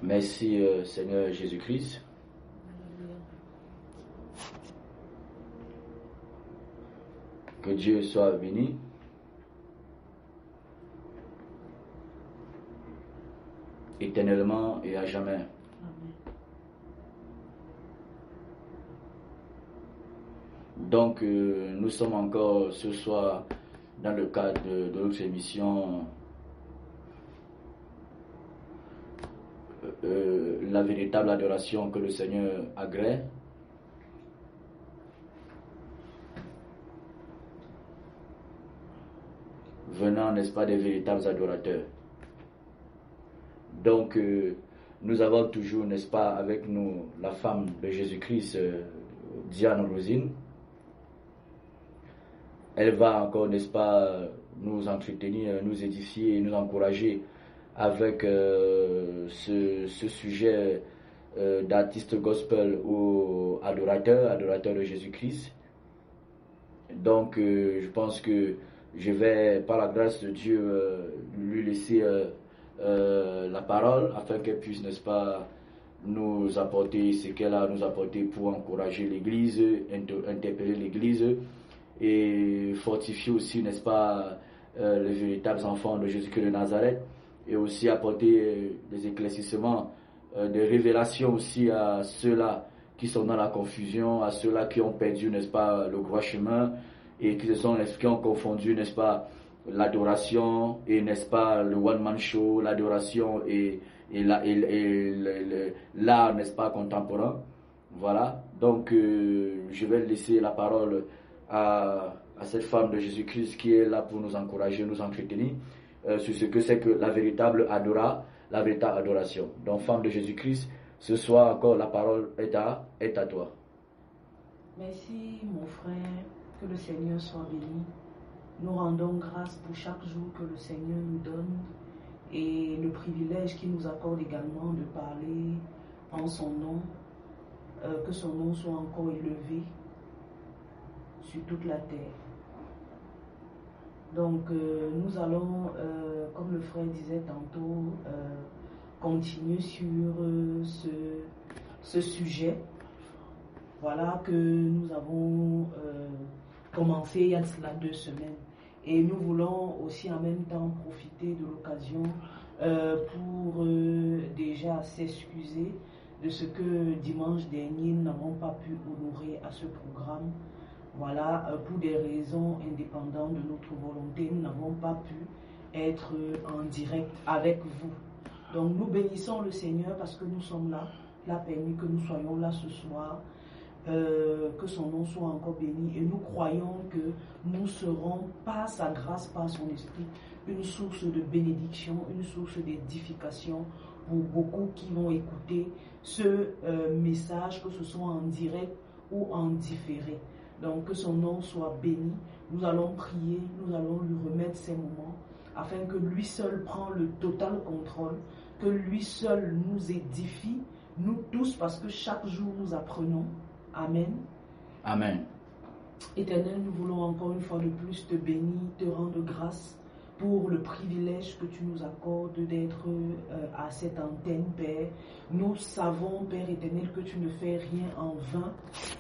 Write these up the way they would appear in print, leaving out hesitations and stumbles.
Merci Seigneur Jésus-Christ. Que Dieu soit béni. Éternellement et à jamais. Amen. Donc nous sommes encore ce soir dans le cadre de notre émission la véritable adoration que le Seigneur agrée. Venant, n'est-ce pas, des véritables adorateurs. Donc, nous avons toujours, n'est-ce pas, avec nous la femme de Jésus-Christ, Diane Rosine. Elle va encore, n'est-ce pas, nous entretenir, nous édifier, nous encourager avec ce sujet d'artiste gospel ou adorateur de Jésus-Christ. Donc, je pense que je vais, par la grâce de Dieu, lui laisser la parole afin qu'elle puisse, n'est-ce pas, nous apporter ce qu'elle a à nous apporter pour encourager l'Église, interpeller l'Église et fortifier aussi, n'est-ce pas, les véritables enfants de Jésus-Christ de Nazareth, et aussi apporter des éclaircissements, des révélations aussi à ceux-là qui sont dans la confusion, à ceux-là qui ont perdu, n'est-ce pas, le droit chemin, et qui ont confondu, n'est-ce pas, l'adoration et, n'est-ce pas, le one-man show, l'adoration et l'art, n'est-ce pas, contemporain. Voilà. Donc, je vais laisser la parole à cette femme de Jésus-Christ qui est là pour nous encourager, nous entretenir sur ce que c'est que la véritable adoration. Donc, femme de Jésus-Christ, ce soir encore, la parole est à toi. Merci mon frère, que le Seigneur soit béni. Nous rendons grâce pour chaque jour que le Seigneur nous donne et le privilège qu'il nous accorde également de parler en son nom, que son nom soit encore élevé sur toute la terre. Donc nous allons, comme le frère disait tantôt, continuer sur ce sujet. Voilà que nous avons commencé il y a cela 2 semaines. Et nous voulons aussi en même temps profiter de l'occasion pour déjà s'excuser de ce que dimanche dernier nous n'avons pas pu honorer à ce programme. Voilà, pour des raisons indépendantes de notre volonté, nous n'avons pas pu être en direct avec vous. Donc nous bénissons le Seigneur parce que nous sommes là. Il a permis que nous soyons là ce soir. Que son nom soit encore béni, et nous croyons que nous serons par sa grâce, par son esprit, une source de bénédiction, une source d'édification pour beaucoup qui vont écouter ce message, que ce soit en direct ou en différé. Donc que son nom soit béni. Nous allons prier, nous allons lui remettre ces moments afin que lui seul prend le total contrôle, que lui seul nous édifie, nous tous, parce que chaque jour nous apprenons. Amen. Amen. Éternel, nous voulons encore une fois de plus te bénir, te rendre grâce pour le privilège que tu nous accordes d'être à cette antenne, Père. Nous savons, Père éternel, que tu ne fais rien en vain.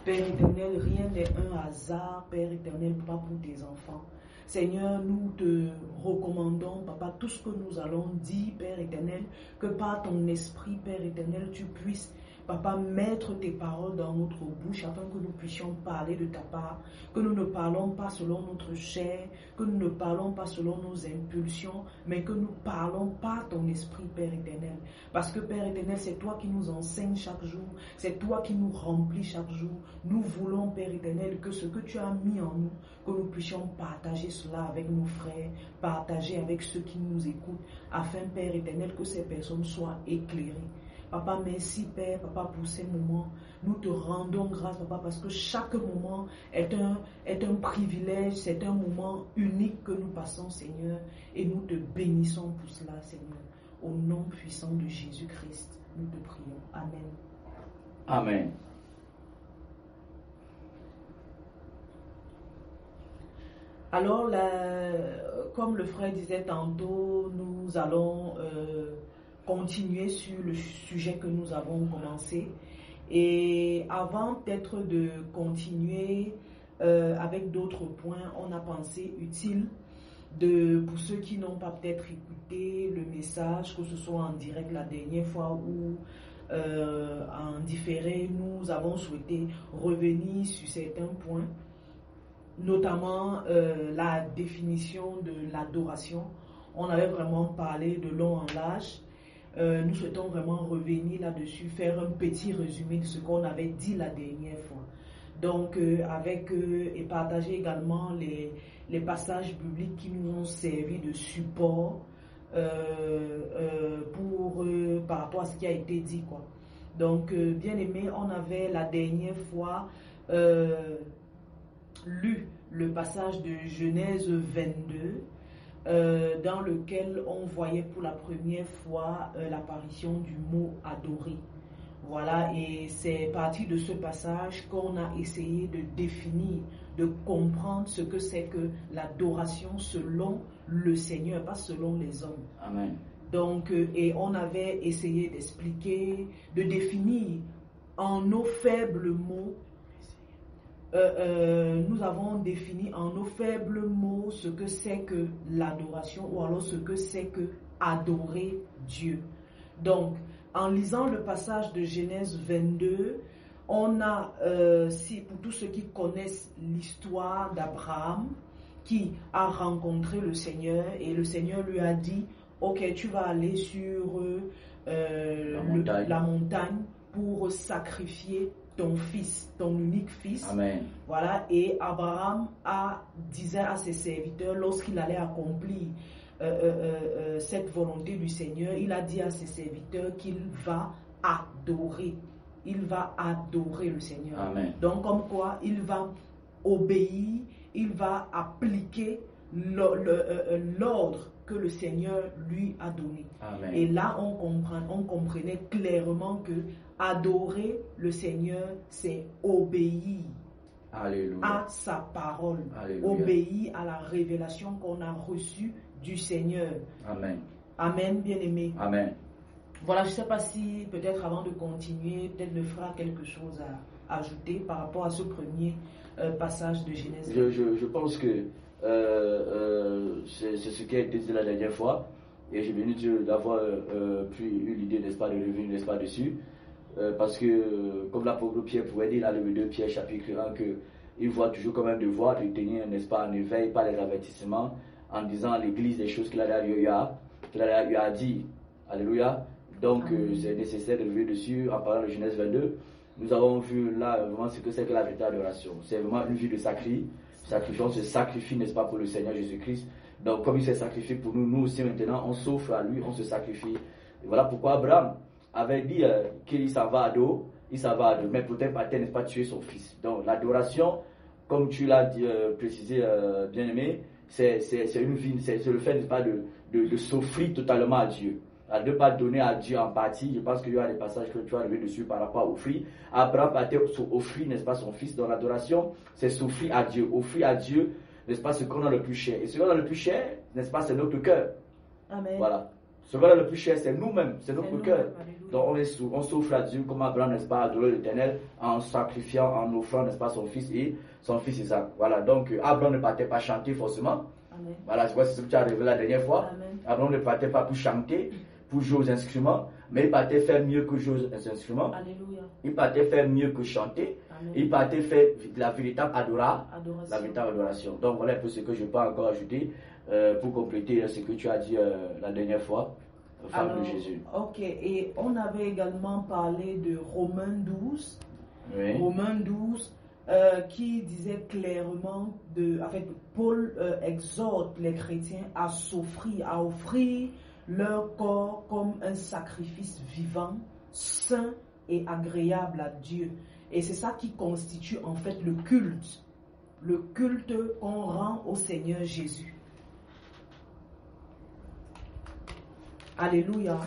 Père éternel, rien n'est un hasard, Père éternel, pas pour tes enfants. Seigneur, nous te recommandons, Papa, tout ce que nous allons dire, Père éternel, que par ton esprit, Père éternel, tu puisses, Papa, mettre tes paroles dans notre bouche afin que nous puissions parler de ta part, que nous ne parlons pas selon notre chair, que nous ne parlons pas selon nos impulsions, mais que nous parlons par ton esprit, Père éternel. Parce que, Père éternel, c'est toi qui nous enseignes chaque jour, c'est toi qui nous remplis chaque jour. Nous voulons, Père éternel, que ce que tu as mis en nous, que nous puissions partager cela avec nos frères, partager avec ceux qui nous écoutent, afin, Père éternel, que ces personnes soient éclairées. Papa, merci Père, Papa, pour ces moments. Nous te rendons grâce, Papa, parce que chaque moment est un privilège, c'est un moment unique que nous passons, Seigneur, et nous te bénissons pour cela, Seigneur. Au nom puissant de Jésus-Christ, nous te prions. Amen. Amen. Alors, comme le frère disait tantôt, nous allons continuer sur le sujet que nous avons commencé. Et avant peut-être de continuer avec d'autres points, on a pensé utile pour ceux qui n'ont pas peut-être écouté le message, que ce soit en direct la dernière fois ou en différé, nous avons souhaité revenir sur certains points, notamment la définition de l'adoration. On avait vraiment parlé de long en large. Nous souhaitons vraiment revenir là-dessus, faire un petit résumé de ce qu'on avait dit la dernière fois. Donc, et partager également les passages bibliques qui nous ont servi de support par rapport à ce qui a été dit, quoi. Donc, bien aimé, on avait la dernière fois lu le passage de Genèse 22, dans lequel on voyait pour la première fois l'apparition du mot adorer. Voilà, et c'est parti de ce passage qu'on a essayé de définir, de comprendre ce que c'est que l'adoration selon le Seigneur, pas selon les hommes. Amen. Donc, et on avait essayé d'expliquer, de définir en nos faibles mots. Nous avons défini en nos faibles mots ce que c'est que l'adoration, ou alors ce que c'est que adorer Dieu. Donc, en lisant le passage de Genèse 22, on a, pour tous ceux qui connaissent l'histoire d'Abraham, qui a rencontré le Seigneur, et le Seigneur lui a dit, ok, tu vas aller sur la montagne pour sacrifier ton fils, ton unique fils. Amen. Voilà, et Abraham disait à ses serviteurs, lorsqu'il allait accomplir cette volonté du Seigneur, il a dit à ses serviteurs qu'il va adorer. Il va adorer le Seigneur. Amen. Donc, comme quoi, il va obéir, il va appliquer l'ordre que le Seigneur lui a donné. Amen. Et là, on comprenait clairement que adorer le Seigneur, c'est obéir. Alléluia. À sa parole. Alléluia. Obéir à la révélation qu'on a reçue du Seigneur. Amen. Amen, bien-aimé. Amen. Voilà, je ne sais pas si peut-être avant de continuer, peut-être le fera quelque chose à ajouter par rapport à ce premier passage de Genèse. Je pense que c'est ce qui a été dit la dernière fois, et j'ai venu d'avoir eu l'idée, n'est-ce pas, de revenir, n'est-ce pas, dessus, parce que comme l'apôtre Pierre pouvait dire dans le 2 Pierre chapitre 1 qu'il voit toujours comme un devoir de tenir, n'est-ce pas, en éveil par les avertissements, en disant à l'église des choses qu'il a eu à dire. Alléluia. Donc c'est nécessaire de revenir dessus en parlant de Genèse 22. Nous avons vu là vraiment ce que c'est que la véritable adoration. C'est vraiment une vie de sacrifice. On se sacrifie, n'est-ce pas, pour le Seigneur Jésus-Christ. Donc comme il s'est sacrifié pour nous, nous aussi maintenant, on s'offre à lui, on se sacrifie. Et voilà pourquoi Abraham avait dit qu'il s'en va à dos, mais peut-être pas, n'est-ce pas, tuer son fils. Donc l'adoration, comme tu l'as précisé, bien-aimé, c'est une vie, c'est le fait, n'est-ce pas, de s'offrir totalement à Dieu. À ne pas donner à Dieu en partie. Je pense qu'il y a des passages que tu vas revenir dessus par rapport à offrir. Abraham a offert, n'est-ce pas, son fils. Dans l'adoration, c'est s'offrir à Dieu. Offrir à Dieu, n'est-ce pas, ce qu'on a le plus cher. Et ce qu'on a le plus cher, n'est-ce pas, c'est notre cœur. Amen. Voilà. Ce qu'on a le plus cher, c'est nous-mêmes, c'est notre cœur. Donc on s'offre à Dieu comme Abraham, n'est-ce pas, adorer l'Éternel en sacrifiant, en offrant, n'est-ce pas, son fils et son fils Isaac. Voilà. Donc Abraham ne partait pas chanter forcément. Amen. Voilà, c'est ce que tu as révélé la dernière fois. Amen. Abraham ne partait pas pour chanter, pour jouer aux instruments, mais il partait faire mieux que jouer aux instruments. Alléluia. Il partait faire mieux que chanter. Amen. Il partait faire la véritable adoration. La véritable adoration. Donc voilà un peu ce que je peux encore ajouter pour compléter ce que tu as dit la dernière fois, femme de Jésus. Ok, et on avait également parlé de Romains 12. Oui. Romains 12. Qui disait clairement, Paul exhorte les chrétiens à s'offrir, à offrir leur corps comme un sacrifice vivant, saint et agréable à Dieu. Et c'est ça qui constitue en fait le culte qu'on rend au Seigneur Jésus. Alléluia.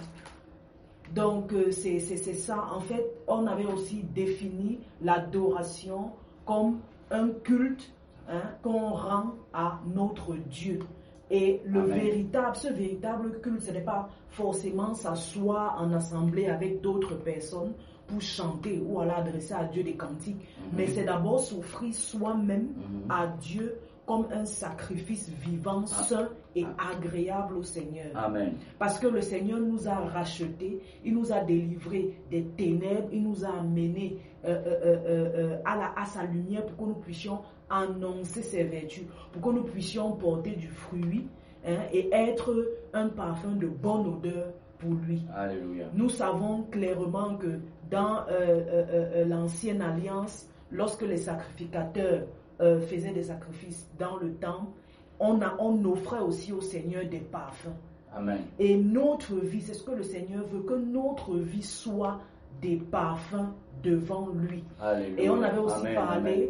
Donc c'est ça. En fait, on avait aussi défini l'adoration comme un culte qu'on rend à notre Dieu. Et ce véritable culte, ce n'est pas forcément s'asseoir en assemblée avec d'autres personnes pour chanter ou aller adresser à Dieu des cantiques, mais c'est d'abord s'offrir soi-même à Dieu comme un sacrifice vivant, sain et agréable au Seigneur. Amen. Parce que le Seigneur nous a rachetés, il nous a délivrés des ténèbres, il nous a amenés à sa lumière pour que nous puissions annoncer ses vertus, pour que nous puissions porter du fruit et être un parfum de bonne odeur pour lui. Alléluia. Nous savons clairement que dans l'ancienne alliance, lorsque les sacrificateurs faisaient des sacrifices dans le temple, on offrait aussi au Seigneur des parfums. Amen. Et notre vie, c'est ce que le Seigneur veut, que notre vie soit des parfums devant lui. Alléluia. Et on avait aussi Amen.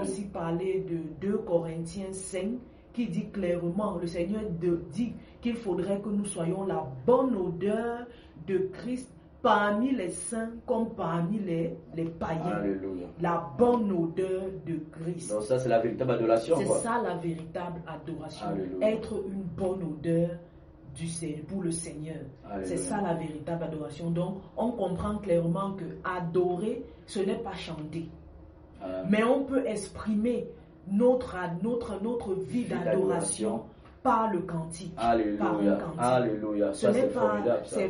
aussi parlé de 2 Corinthiens 5 qui dit clairement, le Seigneur dit qu'il faudrait que nous soyons la bonne odeur de Christ parmi les saints comme parmi les païens. Alléluia. La bonne odeur de Christ. Donc ça c'est la véritable adoration. C'est ça la véritable adoration. Alléluia. Être une bonne odeur pour le Seigneur. Alléluia. C'est ça la véritable adoration. Donc on comprend clairement que adorer, ce n'est pas chanter. Mais on peut exprimer notre vie d'adoration par le cantique. Alléluia. Par un cantique. Alléluia. Ça c'est formidable. Je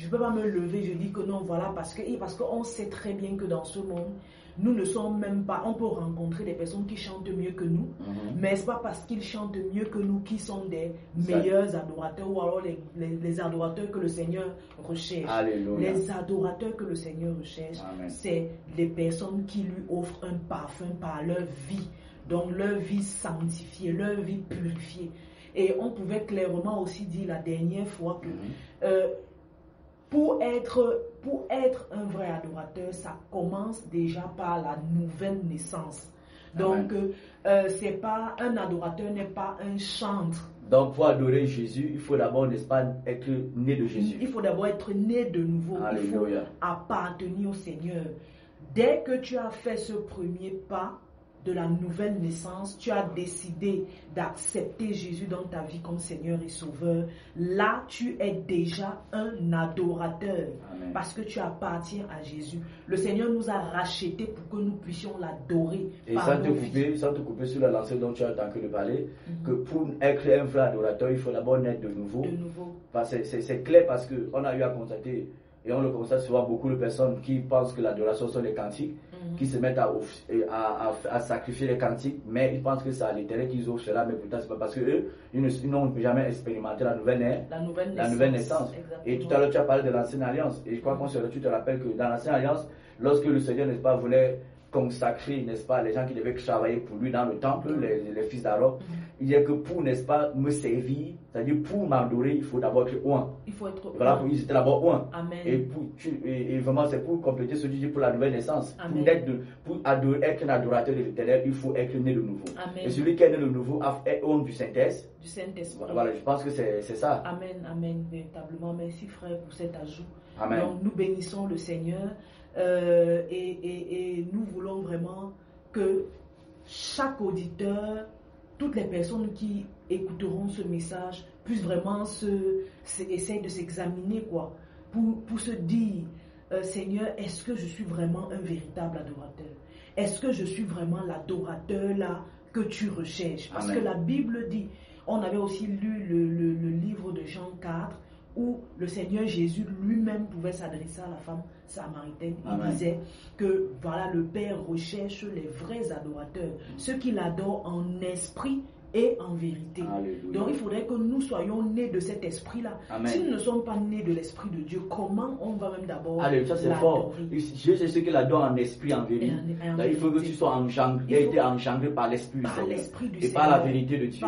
ne peux pas me lever, je dis que non, voilà, parce qu'on sait très bien que dans ce monde, nous ne sommes même pas, on peut rencontrer des personnes qui chantent mieux que nous, mais ce n'est pas parce qu'ils chantent mieux que nous qu'ils sont des meilleurs adorateurs ou alors les adorateurs que le Seigneur recherche. Alléluia. Les adorateurs que le Seigneur recherche, c'est les personnes qui lui offrent un parfum par leur vie. Donc leur vie sanctifiée, leur vie purifiée. Et on pouvait clairement aussi dire la dernière fois que pour être un vrai adorateur, ça commence déjà par la nouvelle naissance. Donc c'est pas un adorateur n'est pas un chantre. Donc pour adorer Jésus, il faut d'abord, n'est-ce pas, être né de Jésus. Il faut d'abord être né de nouveau. Alléluia. Il faut appartenir au Seigneur. Dès que tu as fait ce premier pas de la nouvelle naissance, tu as décidé d'accepter Jésus dans ta vie comme Seigneur et Sauveur, là tu es déjà un adorateur. Amen. Parce que tu appartiens à Jésus. Le Seigneur nous a rachetés pour que nous puissions l'adorer. Et sans te couper sur la lancée dont tu as entendu parler, que pour être un vrai adorateur, il faut d'abord naître de nouveau. C'est clair parce qu'on a eu à constater, et on le constate souvent, beaucoup de personnes qui pensent que l'adoration sont les cantiques, qui se mettent à sacrifier les cantiques, mais ils pensent que c'est à l'Éternel qu'ils offrent cela, mais pourtant c'est pas parce qu'eux, ils n'ont jamais expérimenté la nouvelle naissance. Exactement. Et tout à l'heure tu as parlé de l'ancienne alliance, et je crois que tu te rappelles que dans l'ancienne alliance, lorsque le Seigneur, n'est-ce pas, voulait consacrer, n'est-ce pas, les gens qui devaient travailler pour lui dans le temple, les fils d'Aaron, il dit que pour, n'est-ce pas, me servir, c'est-à-dire pour m'adorer, il faut d'abord être oint. Il faut être voilà, ils étaient d'abord oint. Amen. Et vraiment, c'est pour compléter ce que tu dis pour la nouvelle naissance. Pour être un adorateur de l'Éternel, il faut être né de nouveau. Amen. Et celui qui est né de nouveau est oint du Saint-Esprit. Du Saint-Esprit. Voilà, je pense que c'est ça. Amen, amen, véritablement. Merci frère pour cet ajout. Amen. Donc nous bénissons le Seigneur et nous voulons vraiment que chaque auditeur, toutes les personnes qui écouteront ce message puissent vraiment essayer de s'examiner pour se dire Seigneur, est-ce que je suis vraiment un véritable adorateur? Est-ce que je suis vraiment l'adorateur là que tu recherches? Parce Amen. que la Bible dit, on avait aussi lu le livre de Jean 4 où le Seigneur Jésus lui-même pouvait s'adresser à la femme samaritaine. Il disait que voilà, le Père recherche les vrais adorateurs, ceux qui l'adorent en esprit et en vérité. Alléluia. Donc il faudrait que nous soyons nés de cet esprit-là. Si nous ne sommes pas nés de l'esprit de Dieu, comment on va même d'abord ça c'est fort. Dieu c'est ce qu'il adore en esprit, en vérité. Il faut que tu sois été engendré par l'esprit du Seigneur et par la vérité de Dieu.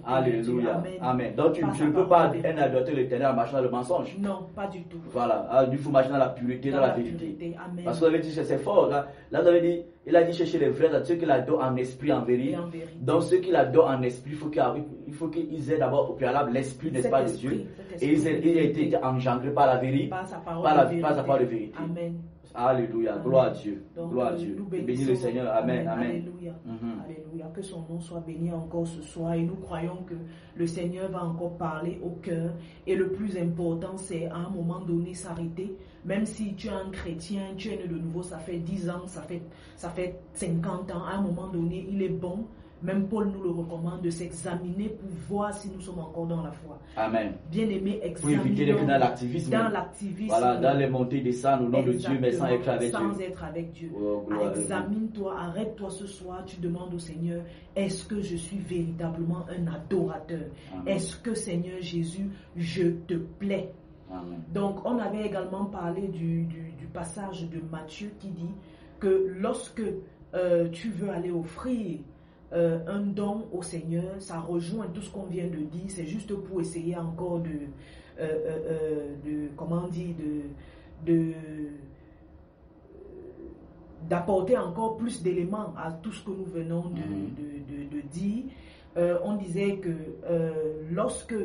Alléluia. Amen. Donc tu ne peux pas être un adorateur de l'Éternel en marchant dans le mensonge. Non, pas du tout. Voilà. Il faut marcher dans la pureté, dans la vérité. Amen. Parce que vous avez dit c'est fort. Là vous avez dit, il a dit chercher les vrais, ceux qui l'adorent en esprit, en vérité. Donc ceux qui l'adorent en esprit, il faut qu'ils aient d'abord au préalable l'esprit, n'est-ce pas, de Dieu. Et ils aient été engendrés par la vérité, par sa parole de vérité. Amen. Alléluia. Gloire à Dieu. Donc, gloire à Dieu. Nous Bénis le Seigneur. Amen. Amen. Alléluia. Alléluia. que son nom soit béni encore ce soir et nous croyons que le Seigneur va encore parler au cœur. Et le plus important, c'est à un moment donné s'arrêter. Même si tu es un chrétien, tu es né de nouveau, ça fait 10 ans, ça fait 50 ans, à un moment donné, il est bon. Même Paul nous le recommande de s'examiner pour voir si nous sommes encore dans la foi. Amen. Bien-aimé, pour éviter d'être dans l'activisme. Dans l'activisme. Voilà, dans les montées et descentes au nom de Dieu, mais sans être avec Dieu. Sans être avec Dieu. Oh, examine-toi, arrête-toi ce soir, tu demandes au Seigneur, est-ce que je suis véritablement un adorateur? Est-ce que Seigneur Jésus, je te plais? Amen. Donc, on avait également parlé du passage de Matthieu qui dit que lorsque tu veux aller offrir un don au Seigneur, ça rejoint tout ce qu'on vient de dire, c'est juste pour essayer encore d'apporter encore plus d'éléments à tout ce que nous venons de dire. On disait que lorsque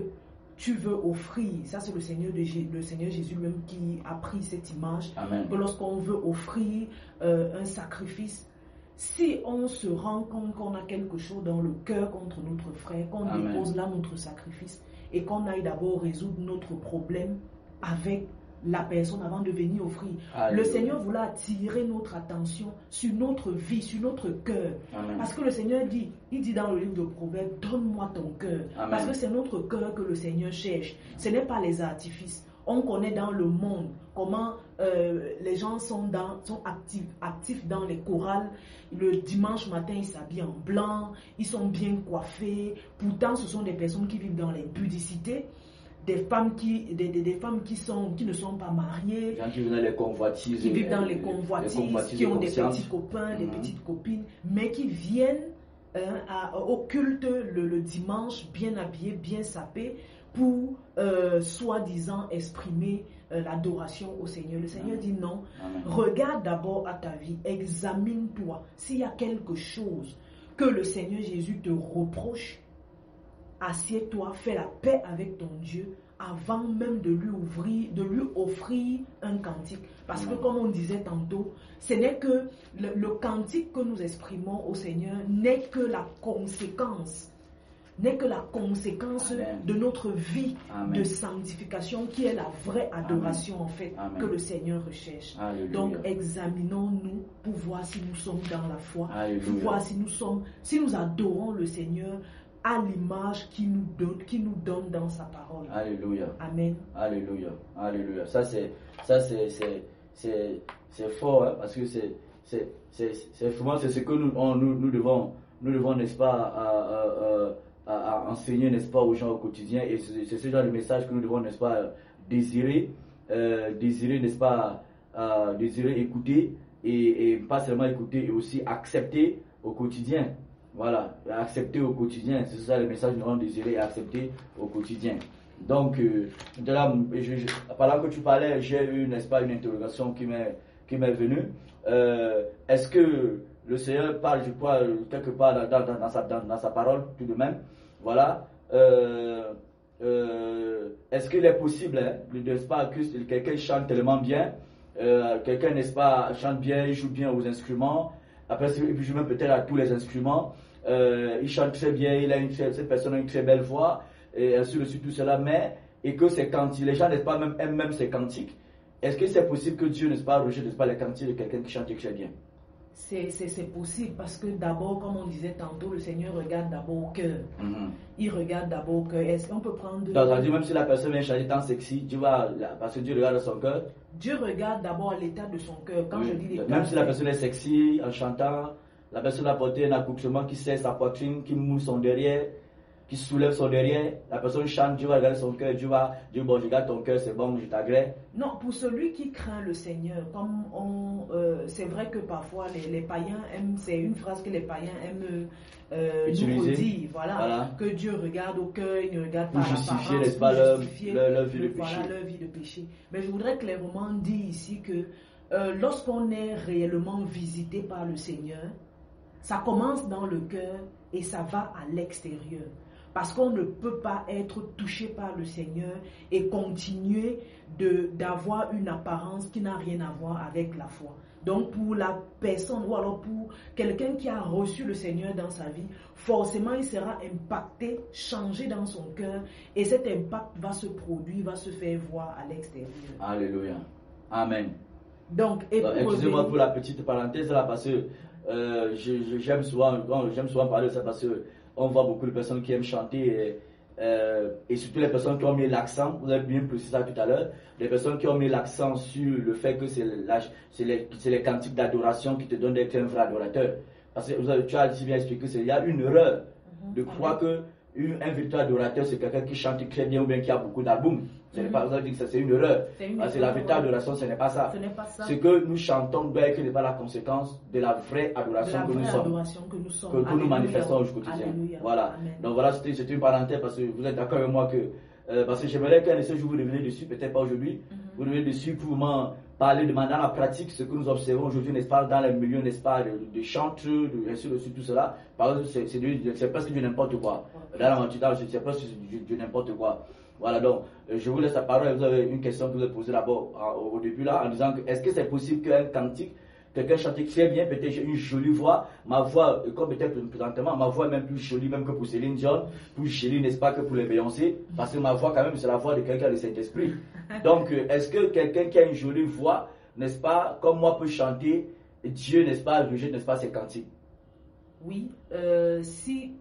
tu veux offrir, ça c'est le Seigneur Jésus lui-même qui a pris cette image, Amen. que lorsqu'on veut offrir un sacrifice, si on se rend compte qu'on a quelque chose dans le cœur contre notre frère, qu'on dépose là notre sacrifice et qu'on aille d'abord résoudre notre problème avec la personne avant de venir offrir. Alléluia. Le Seigneur voulait attirer notre attention sur notre vie, sur notre cœur. Amen. Parce que le Seigneur dit, il dit dans le livre de Proverbes, donne-moi ton cœur. Amen. Parce que c'est notre cœur que le Seigneur cherche. Ce n'est pas les artifices. On connaît dans le monde comment les gens sont actifs dans les chorales. Le dimanche matin, ils s'habillent en blanc, ils sont bien coiffés. Pourtant, ce sont des personnes qui vivent dans les pudicités. Des femmes qui ne sont pas mariées, qui vivent dans les convoitises, qui vivent dans les convoitises, qui ont des petits copains, des petites copines, mais qui viennent au culte le dimanche, bien habillés, bien sapés, pour soi-disant exprimer l'adoration au Seigneur. Le Seigneur dit non. Amen. Regarde d'abord à ta vie, examine-toi. S'il y a quelque chose que le Seigneur Jésus te reproche, assieds-toi, fais la paix avec ton Dieu avant même de lui offrir un cantique. Parce que comme on disait tantôt, ce n'est que le cantique que nous exprimons au Seigneur n'est que la conséquence Amen. De notre vie Amen. De sanctification qui est la vraie adoration Amen. En fait Amen. Que le Seigneur recherche. Alléluia. Donc examinons-nous pour voir si nous sommes dans la foi, Alléluia. Pour voir si nous adorons le Seigneur à l'image qu'il nous donne dans sa parole. Alléluia. Amen. Alléluia. Alléluia. Ça c'est fort hein, parce que c'est vraiment c'est ce que nous devons n'est-ce pas à enseigner n'est-ce pas aux gens au quotidien, et c'est ce genre de message que nous devons n'est-ce pas désirer n'est-ce pas désirer écouter et pas seulement écouter et aussi accepter au quotidien. Voilà, accepter au quotidien, c'est ça le message que nous devons désirer et accepter au quotidien. Donc, de là, pendant que tu parlais, j'ai eu, n'est-ce pas, une interrogation qui m'est venue. Est-ce que le Seigneur parle, je crois, quelque part dans sa parole, tout de même, voilà. Est-ce qu'il est possible, hein, n'est-ce pas, que quelqu'un chante tellement bien, quelqu'un, n'est-ce pas, chante bien, il joue bien aux instruments, après, il joue même peut-être à tous les instruments, il chante très bien, cette personne a une très belle voix, et ainsi de suite, tout cela, et que ses cantiques, les gens, n'est-ce pas, aiment même ses cantiques. Est-ce que c'est possible que Dieu, n'est-ce pas, rejette, n'est-ce pas, les cantiques de quelqu'un qui chante très bien? C'est possible parce que d'abord, comme on disait tantôt, le Seigneur regarde d'abord au cœur. Il regarde d'abord au cœur. Est-ce qu'on peut prendre... Donc, même si la personne vient chanter tant sexy, parce que Dieu regarde son cœur. Dieu regarde d'abord l'état de son cœur. Quand je dis l'état... Même si la personne est sexy, en chantant, la personne a porté un accoutrement qui serre sa poitrine, qui mouille son derrière, qui soulève son derrière, la personne chante, Dieu va regarder son cœur, Dieu bon, je regarde ton cœur, c'est bon, je t'agrée. Non, pour celui qui craint le Seigneur, comme c'est vrai que parfois les païens aiment, c'est une phrase que les païens aiment nous redire, voilà, que Dieu regarde au cœur, il ne regarde pas à l'apparence, justifier, n'est-ce pas, leur vie de péché. Voilà, leur vie de péché. Mais je voudrais clairement dire ici que lorsqu'on est réellement visité par le Seigneur, ça commence dans le cœur et ça va à l'extérieur. Parce qu'on ne peut pas être touché par le Seigneur et continuer d'avoir une apparence qui n'a rien à voir avec la foi. Donc pour la personne ou alors pour quelqu'un qui a reçu le Seigneur dans sa vie, forcément il sera impacté, changé dans son cœur et cet impact va se produire, va se faire voir à l'extérieur. Alléluia. Amen. Donc, excusez-moi pour la petite parenthèse là parce que j'aime souvent parler de ça parce que on voit beaucoup de personnes qui aiment chanter et surtout les personnes qui ont mis l'accent, vous avez bien précisé ça tout à l'heure, les personnes qui ont mis l'accent sur le fait que c'est les cantiques d'adoration qui te donnent d'être un vrai adorateur. Parce que tu as si bien expliqué, il y a une erreur de croire que un véritable adorateur c'est quelqu'un qui chante très bien ou bien qui a beaucoup d'albums. Ce n'est pas, vous avez dit que c'est une erreur. Parce que la véritable adoration, ce n'est pas ça. Ce que nous chantons doit être n'est pas la conséquence de la vraie adoration que nous sommes. Que nous manifestons au quotidien. Voilà. Amen. Donc voilà, c'était une parenthèse parce que vous êtes d'accord avec moi que parce que j'aimerais qu'un de ces jours vous revenez dessus, peut-être pas aujourd'hui, vous revenez dessus pour parler de manière la pratique, ce que nous observons aujourd'hui, n'est-ce pas, dans les milieux, n'est-ce pas, de chantres, ainsi de suite, tout cela. Par exemple, c'est presque du n'importe quoi. Dans la mentalité, c'est presque du n'importe quoi. Voilà, donc je vous laisse la parole. Vous avez une question que vous avez posée d'abord au début là, en disant que est-ce que c'est possible qu'un cantique, quelqu'un chante très bien, peut-être j'ai une jolie voix, ma voix, comme peut-être présentement, ma voix est même plus jolie même que pour Céline Dion, plus jolie, n'est-ce pas, que pour les Beyoncé, parce que ma voix quand même c'est la voix de quelqu'un de Saint-Esprit. Donc est-ce que quelqu'un qui a une jolie voix, n'est-ce pas, comme moi peut chanter, Dieu, n'est-ce pas, rejette, n'est-ce pas, ses cantiques? Oui, si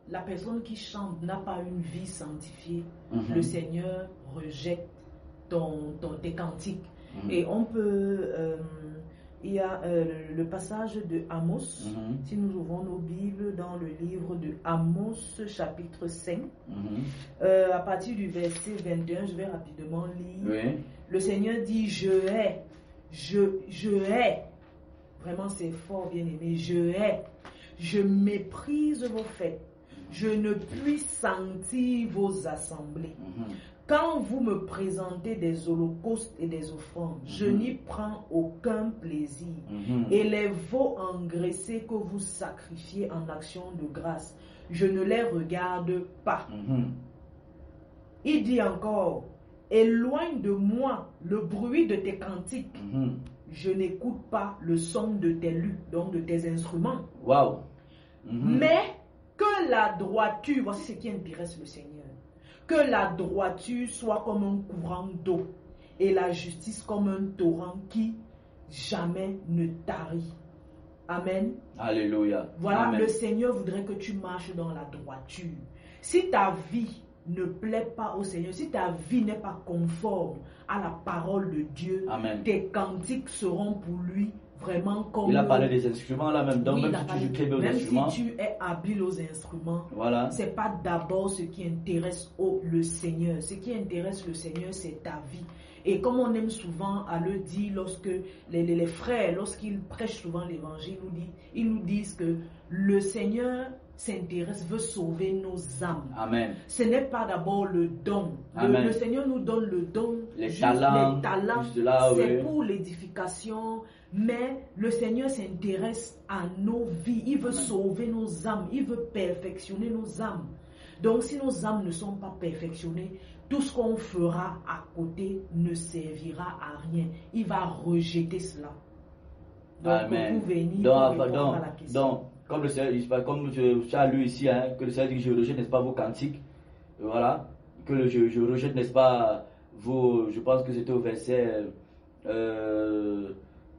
la personne qui chante n'a pas une vie sanctifiée, le Seigneur rejette tes cantiques. Et on peut, il y a le passage de Amos, si nous ouvrons nos Bibles dans le livre de Amos chapitre 5, à partir du verset 21, je vais rapidement lire. Oui. Le Seigneur dit, je hais, vraiment c'est fort bien aimé, je méprise vos fêtes. Je ne puis sentir vos assemblées. Quand vous me présentez des holocaustes et des offrandes, je n'y prends aucun plaisir. Et les veaux engraissés que vous sacrifiez en action de grâce, je ne les regarde pas. Il dit encore, éloigne de moi le bruit de tes cantiques. Je n'écoute pas le son de tes luttes, donc de tes instruments. Wow. Mais que la droiture, voici ce qui intéresse le Seigneur, que la droiture soit comme un courant d'eau et la justice comme un torrent qui jamais ne tarit. Amen. Alléluia. Voilà, Amen. Le Seigneur voudrait que tu marches dans la droiture. Si ta vie ne plaît pas au Seigneur, si ta vie n'est pas conforme à la parole de Dieu, Amen. Tes cantiques seront pour lui vraiment comme... Il a parlé des instruments là même, donc oui, même si tu crées aux instruments... si tu es habile aux instruments, voilà. C'est pas d'abord ce qui intéresse le Seigneur. Ce qui intéresse le Seigneur, c'est ta vie. Et comme on aime souvent à le dire, lorsque les frères, lorsqu'ils prêchent souvent l'évangile, ils nous disent que le Seigneur s'intéresse, veut sauver nos âmes. Amen. Ce n'est pas d'abord le don. Le Seigneur nous donne le don, les talents, c'est pour l'édification, mais le Seigneur s'intéresse à nos vies. Il veut sauver nos âmes, il veut perfectionner nos âmes. Donc si nos âmes ne sont pas perfectionnées, tout ce qu'on fera à côté ne servira à rien. Il va rejeter cela. Donc, Amen. pour venir à la question. Donc, comme le Seigneur, comme tu as lu ici, que le Seigneur dit que je rejette, n'est-ce pas, vos cantiques. Voilà. Que je rejette, n'est-ce pas, je pense que c'était au verset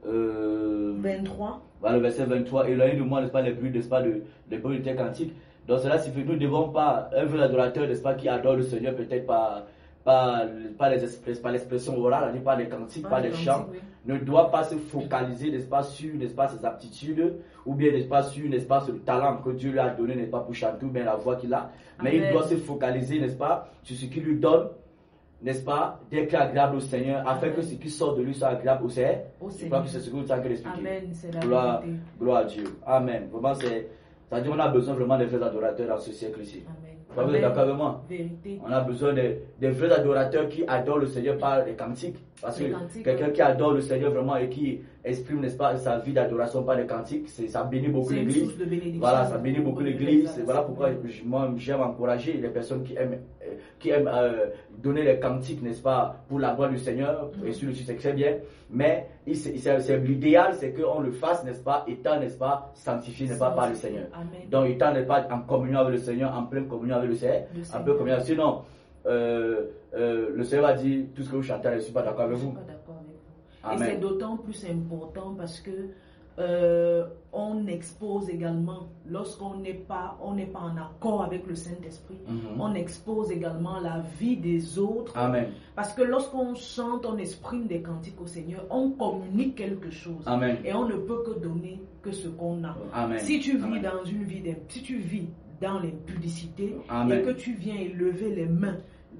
23. Voilà, le verset 23. Éloignez de moi, n'est-ce pas, les bruits, n'est-ce pas, les bruits de tes cantiques. Donc cela signifie que nous ne devons pas, un vrai adorateur, n'est-ce pas, qui adore le Seigneur, peut-être pas l'expression orale, pas les cantiques, pas les chants, oui. Ne doit pas se focaliser, n'est-ce pas, sur, n'est-ce pas, ses aptitudes, ou bien, n'est-ce pas, sur, n'est-ce pas, sur le talent que Dieu lui a donné, n'est-ce pas, pour chanter, ou bien la voix qu'il a. Mais Amen. Il doit se focaliser, n'est-ce pas, sur ce qu'il lui donne, n'est-ce pas, d'être agréable au Seigneur, afin que ce qui sort de lui soit agréable au Seigneur. Je crois que c'est ce que vous avez expliqué. Amen, c'est la gloire à Dieu. Amen. Vraiment, c'est-à-dire qu'on a besoin vraiment des vrais adorateurs dans ce siècle-ci. Vous êtes d'accord avec moi? Vérité. On a besoin des vrais adorateurs qui adorent le Seigneur par les cantiques. Parce que quelqu'un qui adore le Seigneur vraiment et qui exprime, n'est-ce pas, sa vie d'adoration par les cantiques, ça bénit beaucoup l'Église. Voilà, ça bénit beaucoup l'Église. Voilà pourquoi moi j'aime encourager les personnes qui aiment qui aiment donner les cantiques, n'est-ce pas, pour la gloire du Seigneur, et sur le succès, c'est bien, mais l'idéal, c'est qu'on le fasse, n'est-ce pas, étant, n'est-ce pas, sanctifié, n'est-ce pas, par le Seigneur. Amen. Donc, étant, n'est-ce pas, en communion avec le Seigneur, en pleine communion avec le Seigneur, en pleine communion. Sinon, le Seigneur va dire, tout ce que vous chantez, je ne suis pas d'accord avec vous. Je ne suis pas d'accord avec vous. Amen. Et c'est d'autant plus important parce que on expose également, lorsqu'on n'est pas en accord avec le Saint-Esprit, on expose également la vie des autres. Amen. Parce que lorsqu'on chante, on exprime des cantiques au Seigneur, on communique quelque chose. Amen. Et on ne peut que donner que ce qu'on a. Amen. Si tu vis Amen. dans une vie si tu vis dans l'impudicité Amen. et que tu viens élever les mains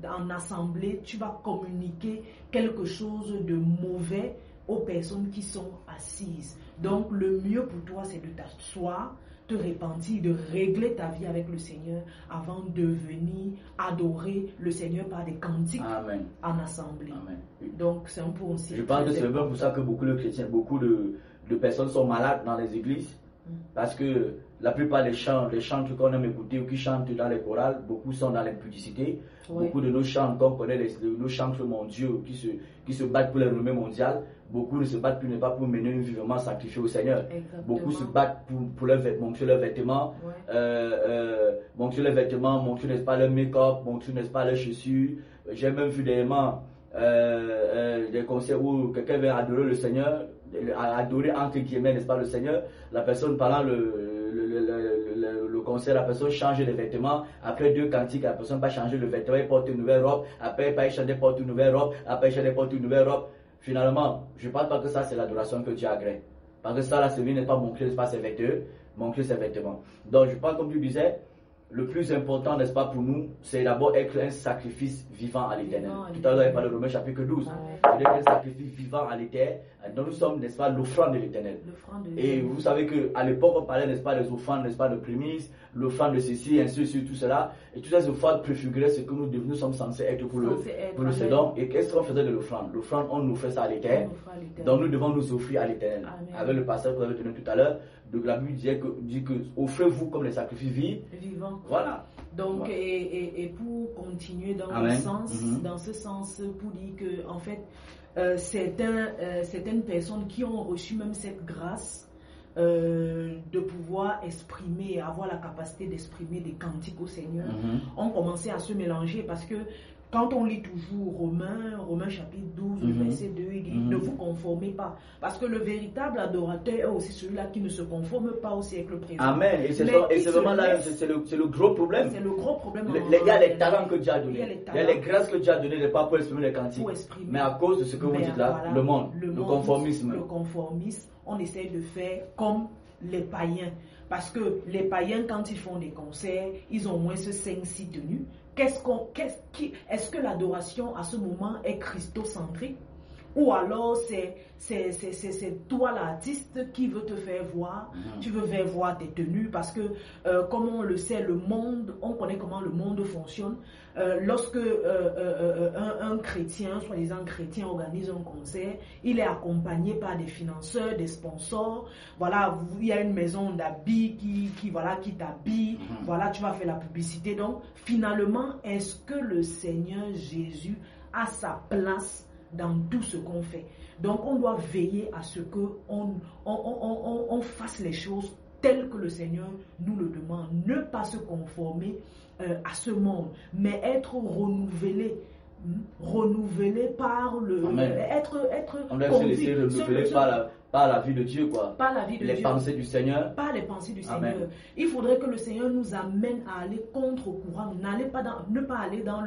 en assemblée, tu vas communiquer quelque chose de mauvais aux personnes qui sont assises. Donc le mieux pour toi, c'est de t'asseoir, te repentir, de régler ta vie avec le Seigneur avant de venir adorer le Seigneur par des cantiques. Amen. En assemblée. Amen. Donc c'est un point aussi. Je pense que c'est même pour ça que beaucoup de chrétiens, beaucoup de personnes sont malades dans les églises. Parce que la plupart des chants qu'on aime écouter ou qui chantent dans les chorales, beaucoup sont dans l'impudicité. Oui. Beaucoup de nos chants, qu'on connaît, nos chants mondiaux qui se battent pour les renommées mondiales, beaucoup ne se battent plus, n'est pas pour mener une vie vraiment sacrifiée au Seigneur. Exactement. Beaucoup se battent pour montrer leurs vêtements, montrer leurs vêtements, montrer, n'est-ce pas, leur make-up, montrer, n'est-ce pas, leurs chaussures. J'ai même vu des concerts où quelqu'un vient adorer le Seigneur, adorer entre guillemets, n'est-ce pas, le Seigneur. La personne pendant le concert, la personne change de vêtements. Après 2 cantiques, la personne va changer de vêtements, elle porte une nouvelle robe. Après, elle change, elle porte une nouvelle robe. Après, elle porte une nouvelle robe. Finalement, je ne pense pas que ça, c'est l'adoration que Dieu agrée. Parce que ça, là, c'est n'est pas montrer, n'est-ce pas, ses vêtements, montrer ses vêtements. Donc, je pense, comme tu disais, le plus important, n'est-ce pas, pour nous, c'est d'abord être un sacrifice vivant à l'Éternel. Tout à l'heure, il parlait de Romains chapitre 12. C'est un sacrifice vivant à l'Éternel. Donc, nous sommes, n'est-ce pas, l'offrande de l'Éternel. Et vous savez qu'à l'époque, on parlait, n'est-ce pas, des offrandes, n'est-ce pas, de prémices, l'offrande de ceci, ainsi de suite, tout cela. Et toutes ces offrandes préfiguraient ce que nous sommes censés être pour le Seigneur. Et qu'est-ce qu'on faisait de l'offrande? L'offrande, on nous fait ça à l'Éternel. Donc, nous devons nous offrir à l'Éternel. Avec le passage que vous avez donné tout à l'heure, la Bible dit que offrez-vous comme des sacrifices vivants. Voilà. Donc, voilà. Et pour continuer dans Amen. le sens, dans ce sens, pour dire que en fait, certaines personnes qui ont reçu même cette grâce de pouvoir exprimer, avoir la capacité d'exprimer des cantiques au Seigneur, ont commencé à se mélanger parce que quand on lit toujours Romains chapitre 12, le verset 2, il dit ne vous conformez pas. Parce que le véritable adorateur est aussi celui-là qui ne se conforme pas au siècle présent. Amen. Et c'est vraiment là, c'est le gros problème. C'est le gros problème. Il y a les talents que Dieu a donnés. Il y a les grâces que Dieu a données, pas pour exprimer les cantiques. Mais à cause de ce que vous dites là, voilà, le conformisme. Le conformisme, on essaie de faire comme les païens. Parce que les païens, quand ils font des concerts, ils ont au moins 5-6 tenues. Est-ce que l'adoration à ce moment est christocentrique? Ou alors c'est toi l'artiste qui veut te faire voir, tu veux faire voir tes tenues parce que comme on le sait, le monde, on connaît comment le monde fonctionne. Lorsque un chrétien, soi-disant chrétien, organise un concert, il est accompagné par des financeurs, des sponsors. Voilà, il y a une maison d'habits qui t'habille. Voilà, tu vas faire la publicité. Donc, finalement, est-ce que le Seigneur Jésus a sa place dans tout ce qu'on fait? Donc on doit veiller à ce que on fasse les choses telles que le Seigneur nous le demande, ne pas se conformer à ce monde, mais être renouvelé par le on doit se laisser renouveler par la vie de Dieu, quoi. Par la vie de les Dieu. Pensées du Seigneur. Par les pensées du Amen. Seigneur. Il faudrait que le Seigneur nous amène à aller contre-courant, ne pas aller dans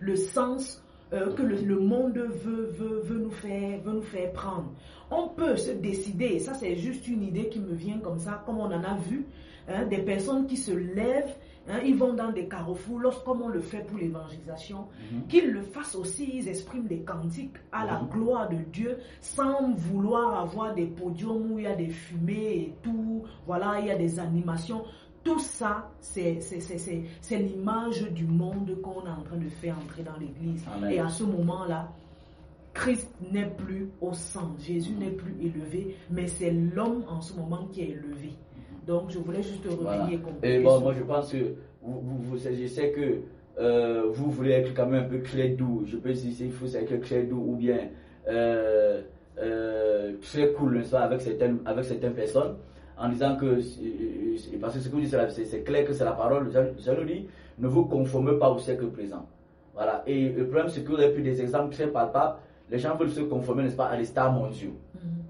le sens que le monde veut nous faire prendre. On peut se décider, ça c'est juste une idée qui me vient comme ça, comme on en a vu, des personnes qui se lèvent, ils vont dans des carrefours, comme on le fait pour l'évangélisation, qu'ils le fassent aussi, ils expriment des cantiques à la gloire de Dieu, sans vouloir avoir des podiums où il y a des fumées et tout, voilà, il y a des animations. Tout ça, c'est l'image du monde qu'on est en train de faire entrer dans l'église. Et à ce moment-là, Christ n'est plus au centre. Jésus n'est plus élevé, mais c'est l'homme en ce moment qui est élevé. Donc, je voulais juste revenir. Et bon, moi, je pense que je sais que vous voulez être quand même un peu très doux, je peux dire s'il faut être très doux ou bien très cool, n'est-ce pas, avec certaines personnes, en disant que, parce que ce que vous dites, c'est clair que c'est la parole, ça nous dit, ne vous conformez pas au siècle présent. Voilà. Et le problème, c'est que vous avez pris des exemples très palpables. Les gens veulent se conformer, n'est-ce pas, à des stars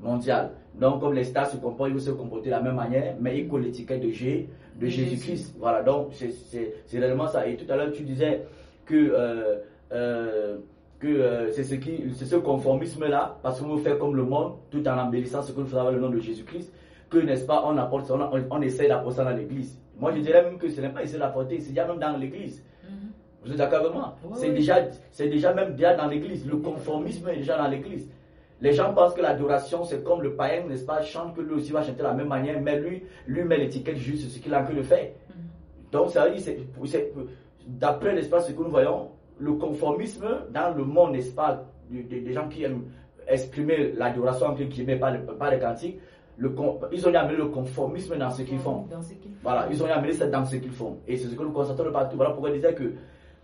mondiales. Donc, comme les stars se comportent, ils veulent se comporter de la même manière, mais ils collent l'étiquette de Jésus-Christ. Voilà. Donc, c'est réellement ça. Et tout à l'heure, tu disais que c'est ce conformisme-là, parce que vous faites comme le monde, tout en embellissant ce que nous faisons avec le nom de Jésus-Christ, que, n'est-ce pas, on essaie d'apporter ça dans l'église. Moi, je dirais même que ce n'est pas essayer d'apporter, c'est déjà même dans l'église. Vous êtes d'accord avec moi? C'est déjà même dans l'église. Le conformisme est déjà dans l'église. Les gens pensent que l'adoration, c'est comme le païen, n'est-ce pas, chante que lui aussi va chanter de la même manière, mais lui met l'étiquette juste sur ce qu'il a que de faire. Donc, ça veut dire, d'après, n'est-ce pas, ce que nous voyons, le conformisme dans le monde, n'est-ce pas, des gens qui aiment exprimer l'adoration, entre guillemets, pas les cantiques, ils ont amené le conformisme dans ce qu'ils font. Voilà, ils ont amené ça dans ce qu'ils font. Et c'est ce que nous constatons partout. Voilà pourquoi je disais que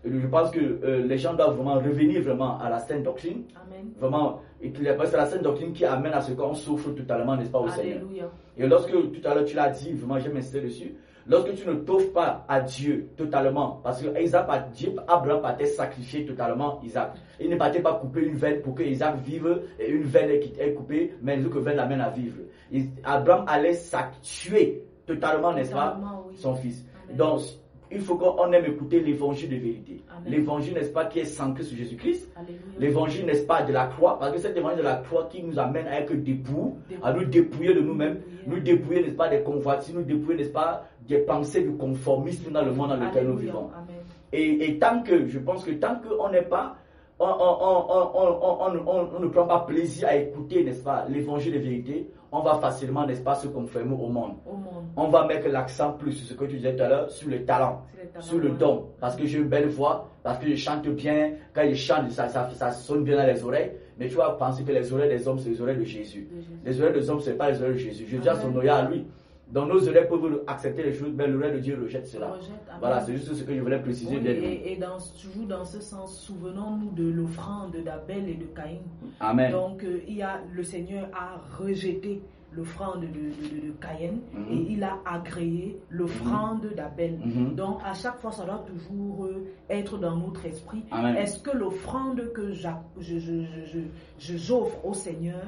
je pense que les gens doivent vraiment revenir vraiment à la sainte doctrine. Amen. Vraiment, parce que c'est la sainte doctrine qui amène à ce qu'on souffre totalement, n'est-ce pas, au Seigneur. Et lorsque tout à l'heure tu l'as dit, vraiment j'aime insister dessus, lorsque tu ne t'offres pas à Dieu totalement, parce que Abraham partait sacrifier totalement Isaac. Il ne partait pas couper une veine pour que Isaac vive, et une veine est coupée, mais une autre veine l'amène à vivre. Abraham allait tuer totalement, n'est-ce pas, son fils. Amen. Donc, il faut qu'on aime écouter l'évangile de vérité. L'évangile, n'est-ce pas, qui est centré sur Jésus-Christ. L'évangile, n'est-ce pas, de la croix. Parce que c'est l'évangile de la croix qui nous amène à être debout, à nous dépouiller de nous-mêmes, nous dépouiller, n'est-ce pas, des convoitises, nous dépouiller, n'est-ce pas, des pensées du conformisme dans le monde dans lequel nous vivons. Et tant que, je pense que tant qu'on n'est pas, on ne prend pas plaisir à écouter, n'est-ce pas, l'évangile de vérité, on va facilement, n'est-ce pas, se conformer au monde. On va mettre l'accent plus sur ce que tu disais tout à l'heure, sur le talent, sur le don. Parce que j'ai une belle voix, parce que je chante bien, quand je chante, ça sonne bien dans les oreilles. Mais tu vas penser que les oreilles des hommes, c'est les oreilles de Jésus. Les oreilles des hommes, ce n'est pas les oreilles de Jésus. Jésus a son oreille à lui. Donc nos oreilles peuvent accepter les choses, mais l'oreille de Dieu rejette cela. Voilà, c'est juste ce que je voulais préciser. Oui, et toujours dans ce sens, souvenons-nous de l'offrande d'Abel et de Caïn. Amen. Donc le Seigneur a rejeté l'offrande de Caïn et il a agréé l'offrande d'Abel. Donc à chaque fois, ça doit toujours être dans notre esprit. Est-ce que l'offrande que j'offre au Seigneur,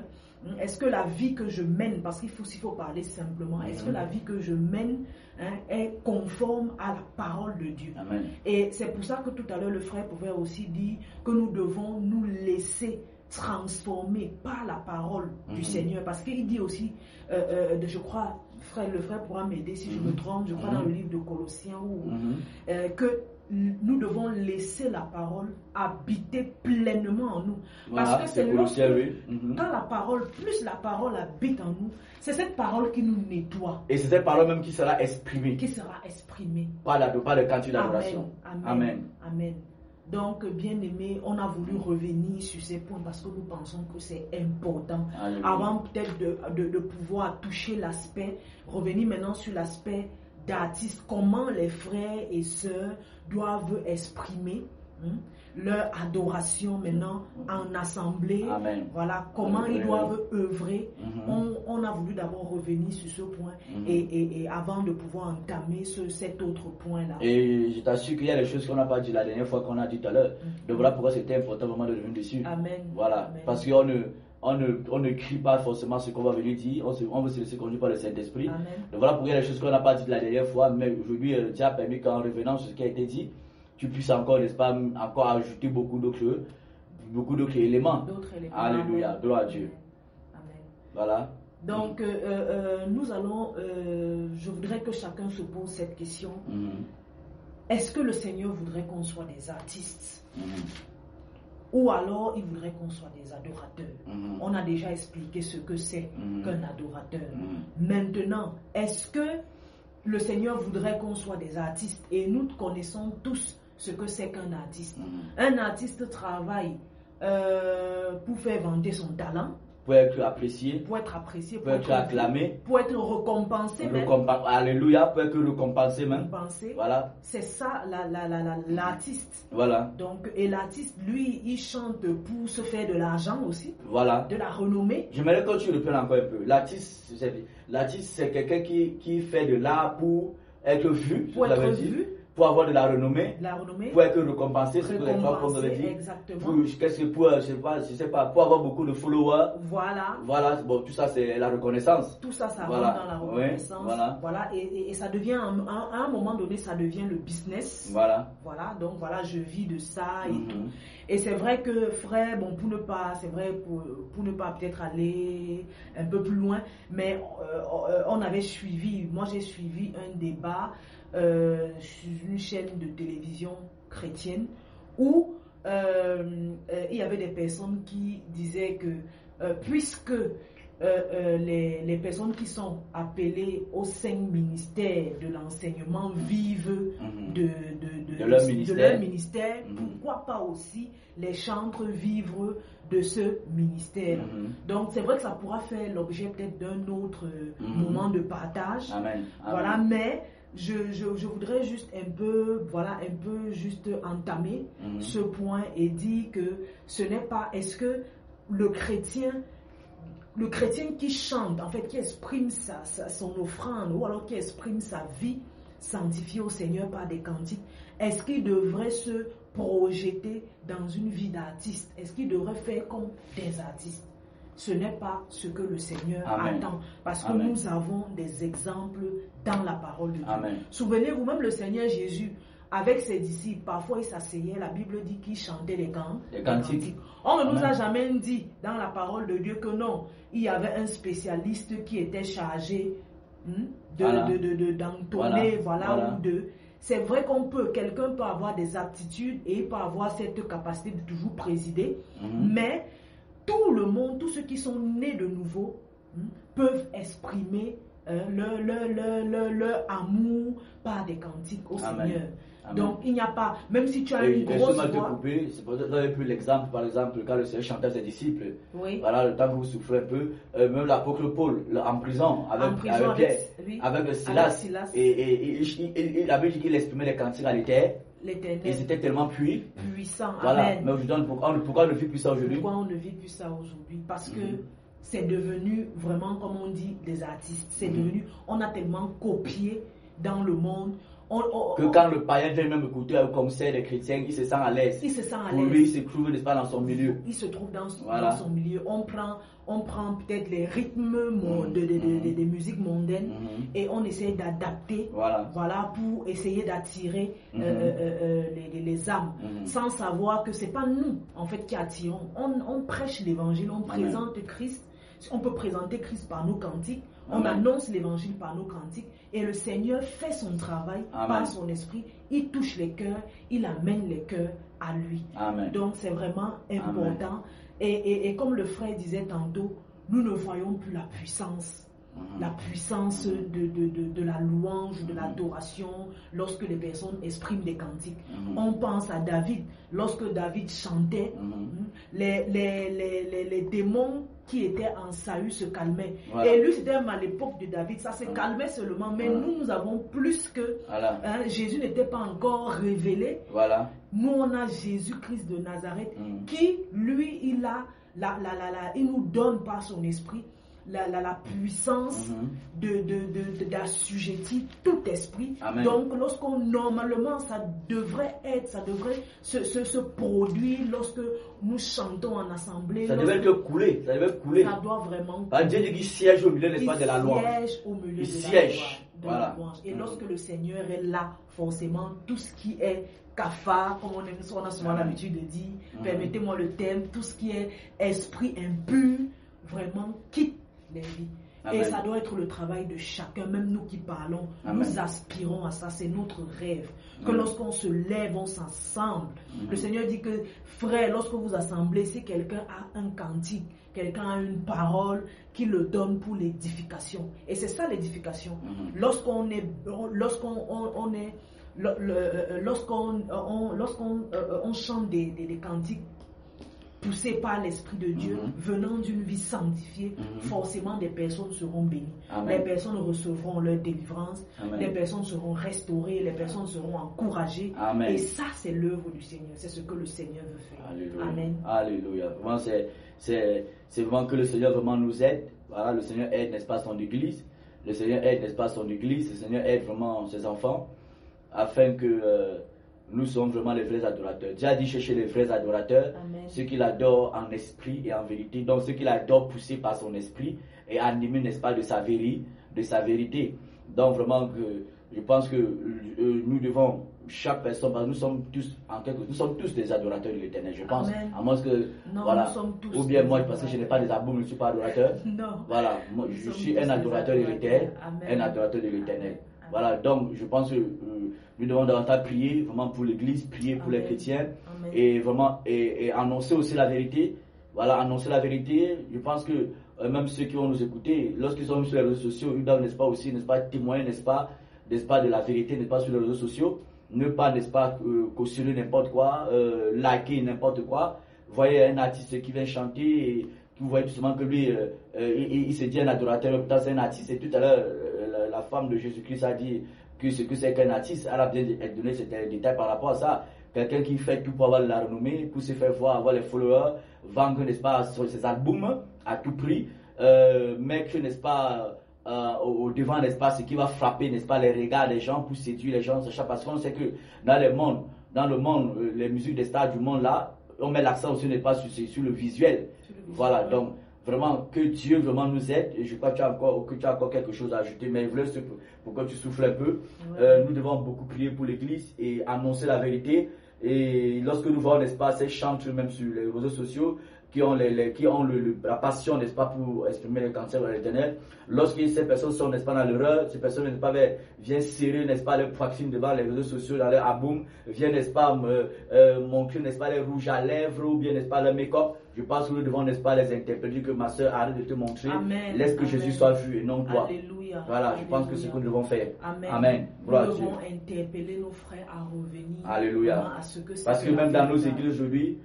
est-ce que la vie que je mène, parce qu'il faut parler simplement, est-ce que la vie que je mène est conforme à la parole de Dieu? Amen. Et c'est pour ça que tout à l'heure le frère pouvait aussi dire que nous devons nous laisser transformer par la parole du Seigneur, parce qu'il dit aussi, je crois, le frère pourra m'aider si je me trompe, je crois dans le livre de Colossiens, que nous devons laisser la parole habiter pleinement en nous. Parce que c'est lorsque, quand la parole, plus la parole habite en nous, c'est cette parole qui nous nettoie. Et c'est cette parole même qui sera exprimée. Par le cantique d'adoration. Amen. Donc, bien aimé, on a voulu revenir sur ces points parce que nous pensons que c'est important. Alléluia. Avant peut-être de pouvoir toucher l'aspect, revenir maintenant sur l'aspect d'artiste, comment les frères et sœurs doivent exprimer leur adoration maintenant en assemblée. Amen. Voilà, comment ils doivent œuvrer. On a voulu d'abord revenir sur ce point et avant de pouvoir entamer cet autre point-là. Et je t'assure qu'il y a des choses qu'on n'a pas dit la dernière fois qu'on a dit tout à l'heure. Donc voilà pourquoi c'était important vraiment de revenir dessus. Amen. Voilà, Amen. Parce qu'on ne crie pas forcément ce qu'on va venir dire, on veut se laisser conduire par le Saint-Esprit. Donc voilà pourquoi il y a des choses qu'on n'a pas dit la dernière fois, mais aujourd'hui Dieu a permis qu'en revenant sur ce qui a été dit, tu puisses encore, n'est-ce pas, encore ajouter beaucoup d'autres éléments. Alléluia, gloire à Dieu. Amen. Voilà. Donc, nous allons, je voudrais que chacun se pose cette question. Est-ce que le Seigneur voudrait qu'on soit des artistes? Ou alors il voudrait qu'on soit des adorateurs? On a déjà expliqué ce que c'est qu'un adorateur. Maintenant, est-ce que le Seigneur voudrait qu'on soit des artistes? Et nous connaissons tous ce que c'est qu'un artiste. Un artiste travaille pour faire vanter son talent. pour être apprécié, pour être apprécié, pour être acclamé, pour être récompensé même. Alléluia, pour être récompensé même. Voilà. C'est ça l'artiste. Voilà. Donc, et l'artiste, lui, il chante pour se faire de l'argent aussi. Voilà. De la renommée. J'aimerais que tu reprennes encore un peu. L'artiste, c'est quelqu'un qui fait de l'art pour être vu. Pour être vu. Pour avoir de la renommée, pour être récompensé, c'est pour exactement. Je sais pas, pour avoir beaucoup de followers. Voilà. Bon, tout ça c'est la reconnaissance. Tout ça, ça rentre dans la reconnaissance. Voilà. Et ça devient, à un moment donné, ça devient le business. Voilà. Donc voilà, je vis de ça et tout. Et c'est vrai que, frère, bon, pour ne pas peut-être aller un peu plus loin, mais moi j'ai suivi un débat sur une chaîne de télévision chrétienne où il y avait des personnes qui disaient que puisque les personnes qui sont appelées aux 5 ministères de l'enseignement vivent de leur ministère, pourquoi pas aussi les chantres vivre de ce ministère. Donc c'est vrai que ça pourra faire l'objet peut-être d'un autre moment de partage. Amen. Voilà, mais je voudrais juste un peu juste entamer ce point et dire que ce n'est pas, est-ce que le chrétien qui chante, en fait, qui exprime son offrande, ou alors qui exprime sa vie sanctifiée au Seigneur par des cantiques, est-ce qu'il devrait se projeter dans une vie d'artiste? Est-ce qu'il devrait faire comme des artistes? Ce n'est pas ce que le Seigneur attend. Parce que nous avons des exemples dans la parole de Dieu. Souvenez-vous, même le Seigneur Jésus, avec ses disciples, parfois il s'asseyait, la Bible dit qu'il chantait des cantiques. On ne nous a jamais dit dans la parole de Dieu que non, il y avait un spécialiste qui était chargé d'entonner, ou de... C'est vrai quelqu'un peut avoir des aptitudes et il peut avoir cette capacité de toujours présider, mais tout le monde, tous ceux qui sont nés de nouveau, peuvent exprimer leur amour par des cantiques au Seigneur. Donc il n'y a pas, même si tu as une grosse voix. C'est pour ça que vous avez pris l'exemple, par exemple, quand le Seigneur chantait à ses disciples. Voilà, le temps que vous souffrez un peu, même l'apôtre Paul, en prison, avec Pierre, avec Silas. Et il avait dit qu'il exprimait les cantiques à l'Éternel. Et c'était tellement puissant. Voilà. Amen. Mais aujourd'hui, pourquoi on ne vit plus ça aujourd'hui? Pourquoi on ne vit plus ça aujourd'hui? Parce que c'est devenu vraiment, comme on dit, des artistes. C'est devenu, on a tellement copié dans le monde. Que quand le païen vient même écouter un concert des chrétiens, il se sent à l'aise. Pour lui, il se trouve, n'est-ce pas, dans son milieu. Il se trouve dans son milieu. On prend peut-être les rythmes des musiques mondaines et on essaie d'adapter, pour essayer d'attirer les âmes, sans savoir que c'est pas nous en fait qui attirons. On prêche l'évangile, on présente Christ. On peut présenter Christ par nos cantiques. On annonce l'évangile par nos cantiques et le Seigneur fait son travail par son esprit. Il touche les cœurs, il amène les cœurs à lui. Donc c'est vraiment important. Et comme le frère disait tantôt, nous ne voyons plus la puissance de la louange, de l'adoration lorsque les personnes expriment des cantiques. On pense à David. Lorsque David chantait, les démons qui étaient en Saül se calmaient. Et lui, c'était même à l'époque de David, ça se calmait seulement. Mais nous avons plus que... Jésus n'était pas encore révélé. Nous, on a Jésus-Christ de Nazareth qui, lui, il nous donne par son esprit la puissance d'assujettir tout esprit. Donc normalement ça devrait se produire lorsque nous chantons en assemblée. Ça devait couler. Ça doit vraiment couler. Dieu dit qu'il siège au milieu de la louange. Il siège au milieu de la louange. Et lorsque le Seigneur est là, forcément tout ce qui est cafard, comme on a souvent l'habitude de dire, permettez-moi le terme, tout ce qui est esprit impur, vraiment quitte les vies. Et ça doit être le travail de chacun, même nous qui parlons. Nous aspirons à ça, c'est notre rêve. Que lorsqu'on se lève, on s'assemble. Le Seigneur dit que, frère, lorsque vous assemblez, si quelqu'un a un cantique, quelqu'un a une parole, qu'il le donne pour l'édification. Et c'est ça l'édification. Lorsqu'on chante des cantiques poussées par l'Esprit de Dieu, venant d'une vie sanctifiée, forcément des personnes seront bénies. Amen. Les personnes recevront leur délivrance, Amen. les personnes seront restaurées, les personnes seront encouragées. Amen. Et ça, c'est l'œuvre du Seigneur. C'est ce que le Seigneur veut faire. Alléluia. Amen. Alléluia. Vraiment, c'est vraiment que le Seigneur vraiment nous aide. Voilà, le Seigneur aide, n'est-ce pas, son Église. Le Seigneur aide, n'est-ce pas, son Église. Le Seigneur aide vraiment ses enfants afin que nous sommes vraiment les vrais adorateurs. Dieu a dit chercher les vrais adorateurs, Amen. ceux qui l'adorent en esprit et en vérité. Donc ceux qui l'adorent poussés par son esprit et animés, n'est-ce pas, de sa vérité. Donc vraiment, je pense que nous devons, chaque personne, parce que nous sommes tous des adorateurs de l'Éternel, je pense. Amen. À moins que, Non, voilà, nous sommes tous ou bien des moi, parce que je n'ai pas des aboums, je ne suis pas adorateur. Non. Voilà, moi, Nous je sommes suis tous un des adorateur de l'Éternel, Amen. un adorateur de l'Éternel. Amen. Voilà, donc je pense que nous devons davantage prier vraiment pour l'Église, prier pour Amen. les chrétiens Amen. et vraiment et annoncer aussi la vérité. Voilà, annoncer la vérité. Je pense que même ceux qui vont nous écouter, lorsqu'ils sont sur les réseaux sociaux, ils doivent, n'est-ce pas, aussi, n'est-ce pas, témoigner, n'est-ce pas, de la vérité, n'est-ce pas, sur les réseaux sociaux. Ne pas, n'est-ce pas, cautionner n'importe quoi, liker n'importe quoi. Vous voyez un artiste qui vient chanter et vous voyez tout simplement que lui, il se dit un adorateur, pourtant c'est un artiste. Et tout à l'heure, la femme de Jésus-Christ a dit que ce que c'est qu'un artiste. Elle a bien donné ces détails par rapport à ça. Quelqu'un qui fait tout pour avoir la renommée, pour se faire voir, avoir les followers, vendre, n'est-ce pas, ses albums à tout prix, mettre, n'est-ce pas, au devant, n'est-ce pas, ce qui va frapper, n'est-ce pas, les regards des gens pour séduire les gens. Parce qu'on sait que dans le monde, les musiques des stars du monde là, on met l'accent aussi, n'est-ce pas, sur le visuel. Voilà, donc vraiment que Dieu vraiment nous aide. Et je crois que tu as encore quelque chose à ajouter, mais je voulais pour que tu souffles un peu. Nous devons beaucoup prier pour l'Église et annoncer la vérité. Et lorsque nous voyons, n'est-ce pas, ces chants même sur les réseaux sociaux qui ont la passion, n'est-ce pas, pour exprimer le cancer de l'Éternel, lorsque ces personnes sont, n'est-ce pas, dans l'erreur, ces personnes, n'est-ce pas, viennent serrer, n'est-ce pas, leurs poitrines devant les réseaux sociaux, dans leur aboum, viennent, n'est-ce pas, montrer, n'est-ce pas, les rouges à lèvres ou bien, n'est-ce pas, le make-up. Je pense que nous devons, n'est-ce pas, les interpréter que ma soeur arrête de te montrer. Amen. Laisse que Amen. Jésus soit vu et non toi. Alléluia. Voilà, Alléluia. je pense que c'est ce que nous devons faire. Amen. Amen. Nous Gloire à Dieu. devons interpeller nos frères à revenir Alléluia. à ce que c'est. Parce que même dans nos églises aujourd'hui,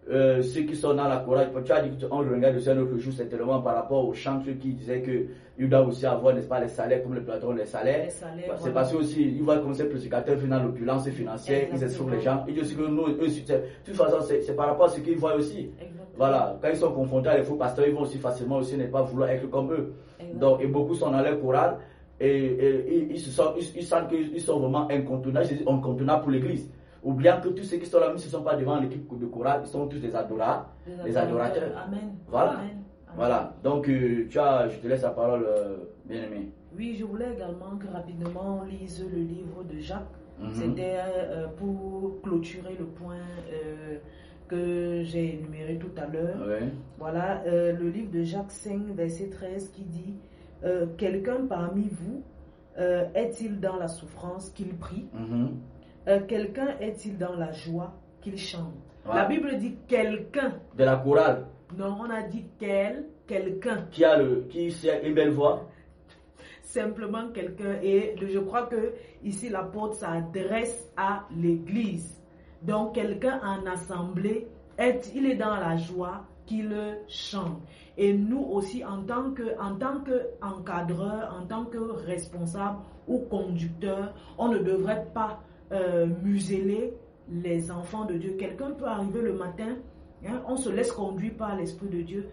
ceux qui sont dans la chorale, tu as dit qu'on regarde aussi un autre jour, c'est tellement par rapport aux chants qui disaient qu'ils doivent aussi avoir, n'est-ce pas, les salaires comme le patron, les salaires. C'est voilà. parce que aussi, ils voient comme ces prédicateurs viennent dans l'opulence financière, ils expriment les gens. Ils disent aussi que nous, eux, de toute façon, c'est par rapport à ce qu'ils voient aussi. Exactement. Voilà, quand ils sont confrontés à les faux pasteurs, ils vont aussi facilement aussi ne pas vouloir être comme eux. Exactement. Donc, et beaucoup sont dans leur chorale et ils sentent qu'ils sont vraiment incontournables pour l'église. Oubliant que tous ceux qui sont là, même s'ils ne sont pas devant l'équipe de chorale, ils sont tous des adorateurs. Amen. Voilà. Amen. Voilà. Donc, je te laisse la parole, bien-aimé. Oui, je voulais également que rapidement on lise le livre de Jacques. Mhm. C'était pour clôturer le point que j'ai énuméré tout à l'heure. Oui. Voilà, le livre de Jacques 5, verset 13 qui dit quelqu'un parmi vous est-il dans la souffrance qu'il prie? Mhm. Quelqu'un est-il dans la joie qu'il chante? Voilà. La Bible dit quelqu'un. De la chorale. Non, on a dit quelqu'un. Qui a une belle voix. Simplement quelqu'un. Et je crois que ici l'apôtre s'adresse à l'église. Donc quelqu'un en assemblée, il est dans la joie qu'il chante. Et nous aussi en tant qu'encadreur, en tant que responsable ou conducteur, on ne devrait pas museler les enfants de Dieu. Quelqu'un peut arriver le matin, hein, on se laisse conduire par l'Esprit de Dieu.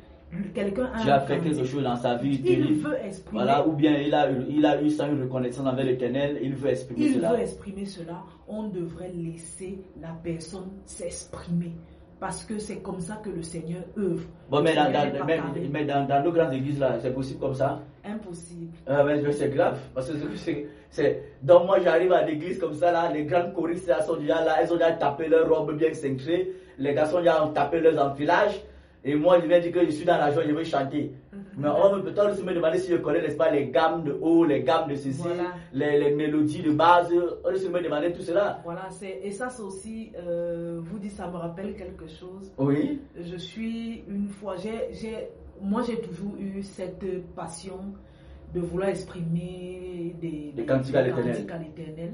Quelqu'un a fait quelque chose dans sa vie, il veut exprimer. Voilà, ou bien il a eu ça, une reconnaissance envers l'Éternel, il veut exprimer cela. On devrait laisser la personne s'exprimer. Parce que c'est comme ça que le Seigneur œuvre. Bon, mais dans nos grandes églises, là, c'est possible comme ça? Impossible. Mais c'est grave. Parce que donc moi, j'arrive à l'église comme ça, là, les grandes choristes là, sont déjà là, elles ont déjà tapé leurs robes bien cintrées, les garçons déjà ont tapé leurs enfilages, et moi, je viens dire que je suis dans la joie, je veux chanter. Mais on peut peut-être aussi me demander si je connais, n'est-ce pas, les gammes de haut, les gammes de ceci, voilà. les mélodies de base, on peut aussi me demander tout cela. Voilà, et ça c'est aussi, vous dites, ça me rappelle quelque chose. Oui. Je suis une fois, moi j'ai toujours eu cette passion de vouloir exprimer des cantiques à l'Éternel.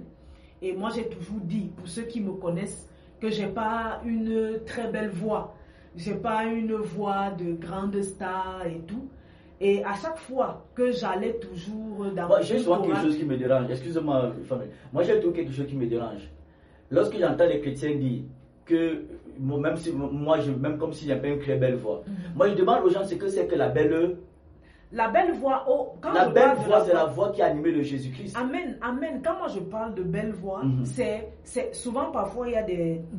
Et moi j'ai toujours dit, pour ceux qui me connaissent, que j'ai pas une très belle voix. j'ai pas une voix de grande star et tout. Et à chaque fois que j'allais toujours dans Moi, j'ai souvent quelque chose qui me dérange. Excusez-moi, famille. Moi, j'ai toujours quelque chose qui me dérange. Lorsque j'entends les chrétiens dire que, même si, moi, même comme si j'avais une très belle voix, moi, je demande aux gens ce que c'est que la belle. La belle voix, la belle voix, c'est la voix qui a animé le Jésus-Christ. Amen, amen. Quand moi je parle de belle voix, c'est souvent parfois il y a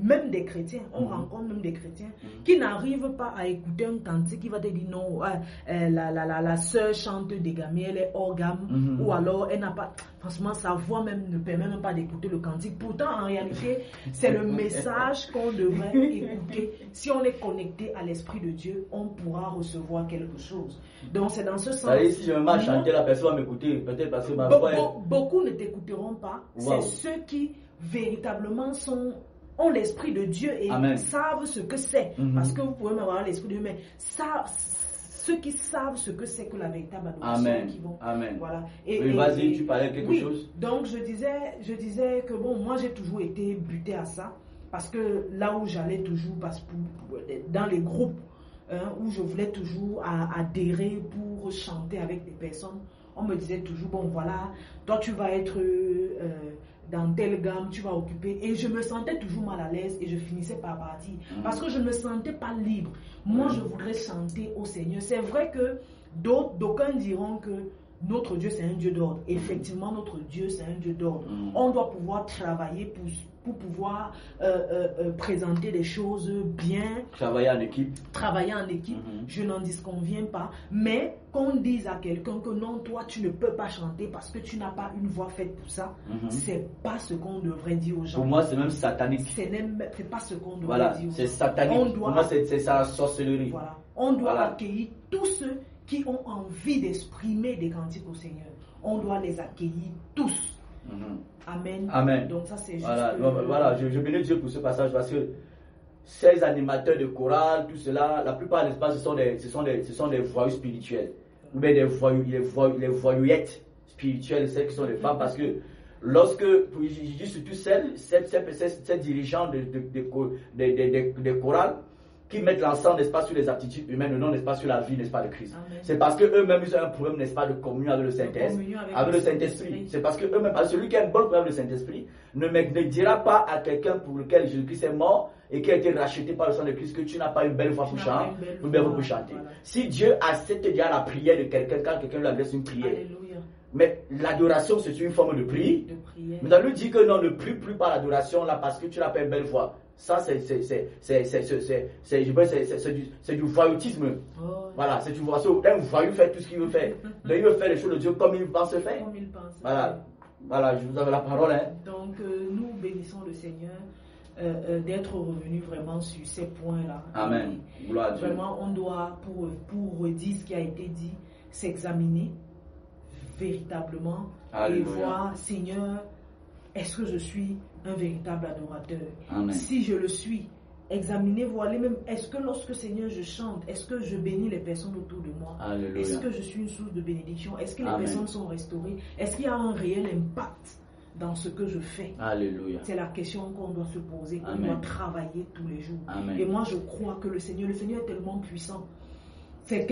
même des chrétiens, on rencontre même des chrétiens qui n'arrivent pas à écouter un cantique qui va te dire non, la sœur chante des gamins, elle est hors gamme, ou alors elle n'a pas, franchement sa voix même ne permet même pas d'écouter le cantique. Pourtant en réalité, c'est le message qu'on devrait écouter. Si on est connecté à l'Esprit de Dieu, on pourra recevoir quelque chose. Donc c'est dans ce sens. Si je me mets à chanter, la personne va m'écouter, peut-être parce que ma voix est... Beaucoup ne t'écouteront pas. Wow. C'est ceux qui véritablement ont l'Esprit de Dieu et savent ce que c'est. Parce que vous pouvez m'avoir l'Esprit de Dieu, mais ceux qui savent ce que c'est que la véritable adoration qui vont. Voilà. Oui, vas-y, tu parlais quelque chose. Donc je disais que bon, moi j'ai toujours été buté à ça. Parce que là où j'allais toujours, dans les groupes, où je voulais toujours adhérer pour chanter avec des personnes, on me disait toujours, bon voilà, toi tu vas être dans telle gamme, tu vas occuper. Et je me sentais toujours mal à l'aise et je finissais par partir. Parce que je ne me sentais pas libre. Moi, je voudrais chanter au Seigneur. C'est vrai que d'aucuns diront que notre Dieu, c'est un Dieu d'ordre. Effectivement, notre Dieu, c'est un Dieu d'ordre. On doit pouvoir travailler pour pouvoir présenter des choses bien. Travailler en équipe. Je n'en disconviens pas. Mais qu'on dise à quelqu'un que non, toi, tu ne peux pas chanter parce que tu n'as pas une voix faite pour ça, c'est pas ce qu'on devrait dire aux gens. Pour moi, c'est même satanique. C'est pas ce qu'on devrait dire aux gens. C'est satanique. Pour moi, c'est ça la sorcellerie. Voilà. On doit accueillir tous ceux qui ont envie d'exprimer des cantiques au Seigneur. On doit les accueillir tous. Amen. Donc ça c'est juste... Voilà, je bénis Dieu pour ce passage parce que ces animateurs de chorale, tout cela, la plupart n'est-ce pas, ce sont des voyous spirituels. Ou bien les voyouettes spirituelles, celles qui sont des femmes, parce que lorsque, je dis surtout ces dirigeants de chorales, qui mettent l'ensemble, n'est-ce pas, sur les aptitudes humaines, non, n'est-ce pas, sur la vie, n'est-ce pas, de Christ. C'est parce qu'eux-mêmes, ils ont un problème, n'est-ce pas, de communion avec le Saint-Esprit. Avec le Saint-Esprit. C'est parce qu'eux-mêmes, celui qui a un bon problème avec le Saint-Esprit, ne dira pas à quelqu'un pour lequel Jésus-Christ est mort et qui a été racheté par le sang de Christ que tu n'as pas une belle voix pour chanter. Voilà. Si Dieu accepte déjà la prière de quelqu'un, quand quelqu'un lui adresse une prière, mais l'adoration, c'est une forme de prière. Mais on lui dit que non, ne prie plus par l'adoration là parce que tu n'as pas une belle voix. Ça, c'est du voyoutisme. Voilà, c'est du voyoutisme. Un voyou fait tout ce qu'il veut faire. Mais il veut faire les choses de Dieu comme il pense faire. Voilà, je vous avais la parole. Donc, nous bénissons le Seigneur d'être revenu vraiment sur ces points-là. Amen. Gloire à Dieu. Vraiment, on doit, pour redire ce qui a été dit, s'examiner véritablement. Alléluia. Et voir, Seigneur, est-ce que je suis un véritable adorateur? Amen. Si je le suis, examinez, voyez même, est-ce que lorsque Seigneur je chante, est-ce que je bénis les personnes autour de moi? Alléluia. Est-ce que je suis une source de bénédiction? Est-ce que les personnes sont restaurées? Est-ce qu'il y a un réel impact dans ce que je fais? Alléluia. C'est la question qu'on doit se poser, qu'on doit travailler tous les jours. Amen. Et moi je crois que le Seigneur est tellement puissant. C'est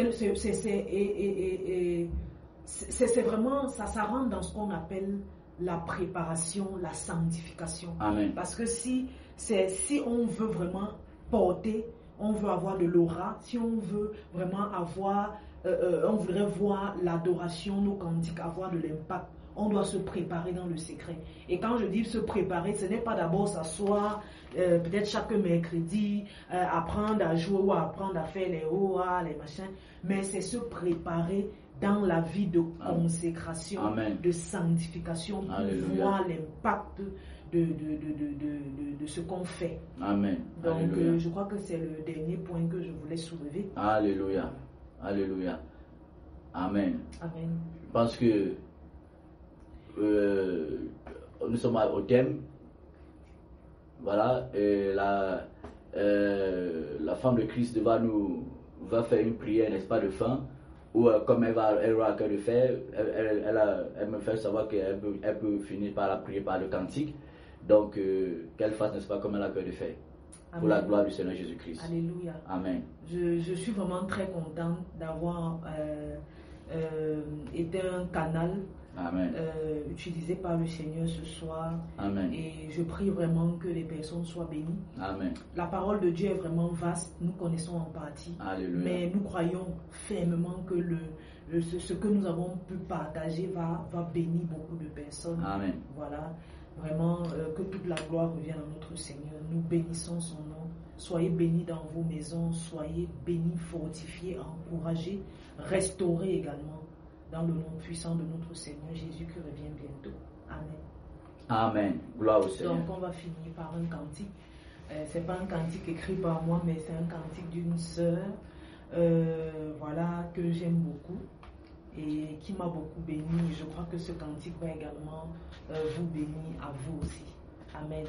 vraiment, ça rentre dans ce qu'on appelle la préparation, la sanctification. Amen. Parce que si on veut vraiment porter, on veut avoir de l'aura, si on veut vraiment avoir, on voudrait voir l'adoration, nos cantiques avoir de l'impact, on doit se préparer dans le secret. Et quand je dis se préparer, ce n'est pas d'abord s'asseoir, peut-être chaque mercredi, apprendre à jouer ou apprendre à faire les OA, les machins, mais c'est se préparer dans la vie de consécration, de sanctification, pour voir l'impact de ce qu'on fait. Amen. Donc, je crois que c'est le dernier point que je voulais soulever. Alléluia. Alléluia. Amen. Amen. Je pense que nous sommes au thème. Voilà. Et la femme de Christ va faire une prière, n'est-ce pas, de fin. Ou comme elle aura à cœur de faire, elle me fait savoir qu'elle peut finir par la prière par le cantique. Donc, qu'elle fasse, n'est-ce pas, comme elle a à cœur de faire. pour la gloire du Seigneur Jésus-Christ. Alléluia. Amen. Je suis vraiment très contente d'avoir été un canal Amen. utilisé par le Seigneur ce soir. Amen. Et je prie vraiment que les personnes soient bénies. Amen. La parole de Dieu est vraiment vaste, nous connaissons en partie. Alléluia. Mais nous croyons fermement que ce que nous avons pu partager va bénir beaucoup de personnes. Amen. Voilà, vraiment que toute la gloire revienne à notre Seigneur. Nous bénissons son nom. Soyez bénis dans vos maisons, soyez bénis, fortifiés, encouragés, restaurés également dans le nom puissant de notre Seigneur Jésus qui revient bientôt. Amen. Amen. Gloire au Seigneur. Donc on va finir par un cantique. C'est pas un cantique écrit par moi, mais c'est un cantique d'une sœur, voilà, que j'aime beaucoup et qui m'a beaucoup béni. Je crois que ce cantique va également vous bénir à vous aussi. Amen.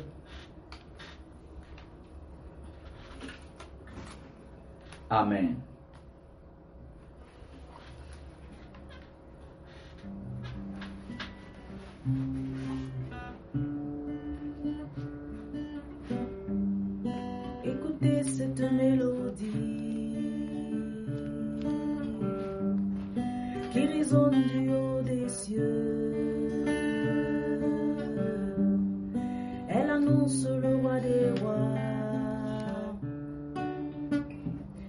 Amen. Écoutez cette mélodie qui résonne du haut des cieux. Elle annonce le roi des rois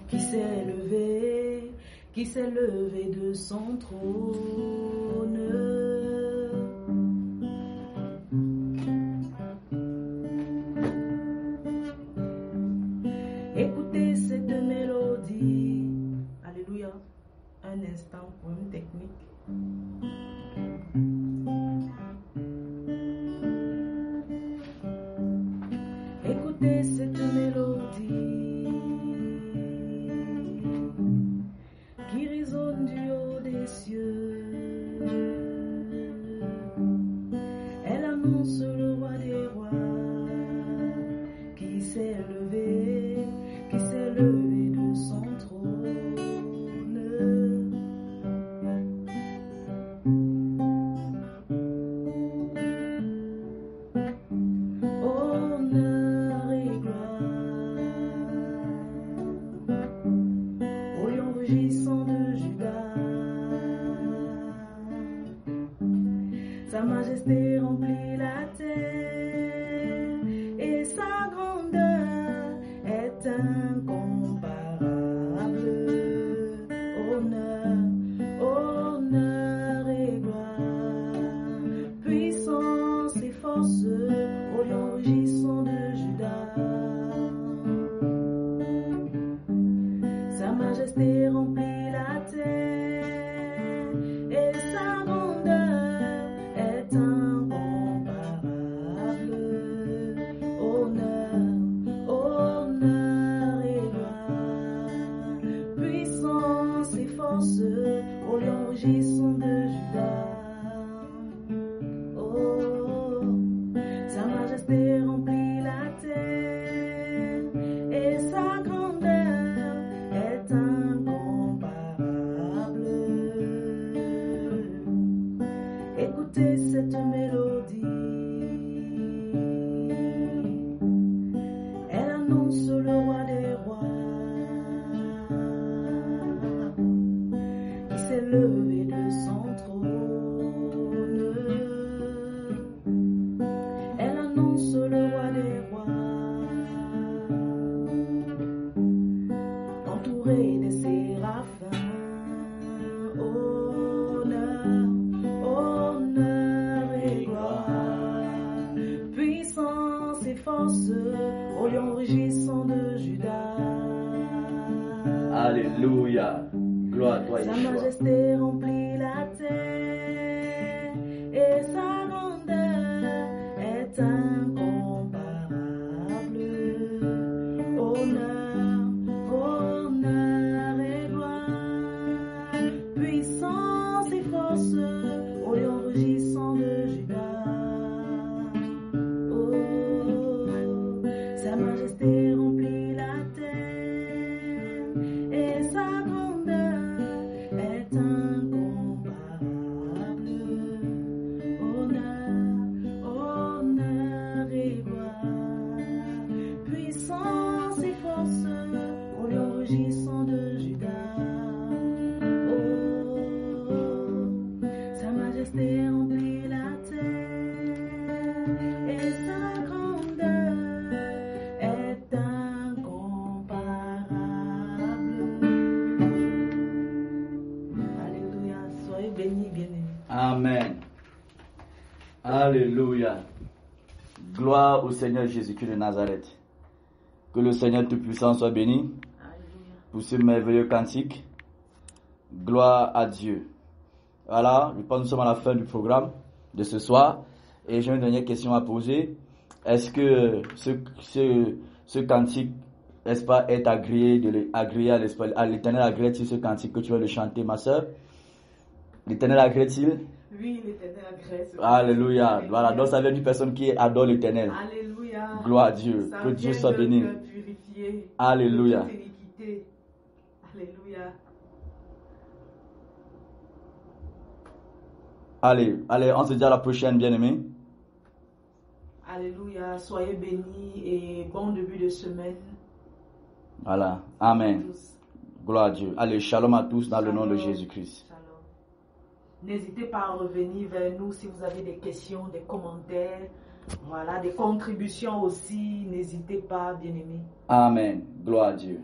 qui s'est levé de son trône. Écoutez cette mélodie. Alléluia. Un instant pour une technique. Écoutez cette mélodie qui résonne du haut des cieux. Elle annonce le roi des rois qui s'est levé de son trône. Honneur et gloire au lion rugissant de Juda. Sa majesté remplit la terre et sa grandeur est incomparable. Honneur et gloire, puissance et force au lion rugissant de Juda. Sa majesté remplit la terre et sa grandeur est incomparable. Honneur et gloire, puissance et force au lion rugissant de Juda. Oh, sa majesté remplit la terre et sa grandeur est incomparable. Écoutez cette mélodie. Elle annonce le roi des rois qui s'est levé de son trône. Elle annonce le roi des rois entouré des séraphins. Honneur et gloire, puissance et force au lion rugissant de Juda. Alléluia. Gloire à toi, Sa Yeshua. majesté remplit la terre et sa grandeur est incomparable. Honneur et gloire, puissance et force au lion rugissant de Juda. Oh, sa majesté remplit la terre et sa grandeur est incomparable. rugissant de Juda. Oh, sa majesté remplit la terre et sa grandeur est incomparable. Alléluia, soyez bénis, bien-aimés. Amen. Alléluia. Gloire au Seigneur Jésus-Christ de Nazareth. Que le Seigneur Tout-Puissant soit béni Alléluia. pour ce merveilleux cantique. Gloire à Dieu. Voilà, je pense que nous sommes à la fin du programme de ce soir. Et j'ai une dernière question à poser. Est-ce que ce cantique, n'est-ce pas, est agréé à l'Éternel agrée-t-il ce cantique que tu vas le chanter, ma soeur? L'Éternel agrée-t-il? Oui, l'Éternel agrée. Alléluia. Voilà, donc ça vient d'une personne qui adore l'Éternel. Alléluia. Gloire à Dieu. Ça Que Dieu vient soit d'un béni. cœur purifié Alléluia. de toute iniquité. Alléluia. Allez, on se dit à la prochaine, bien-aimés. Alléluia. Soyez bénis et bon début de semaine. Voilà. Amen. Tous. Gloire à Dieu. Allez, shalom à tous dans le nom de Shalom. Jésus-Christ. Shalom. N'hésitez pas à revenir vers nous si vous avez des questions, des commentaires, voilà, des contributions aussi. N'hésitez pas, bien-aimés. Amen. Gloire à Dieu.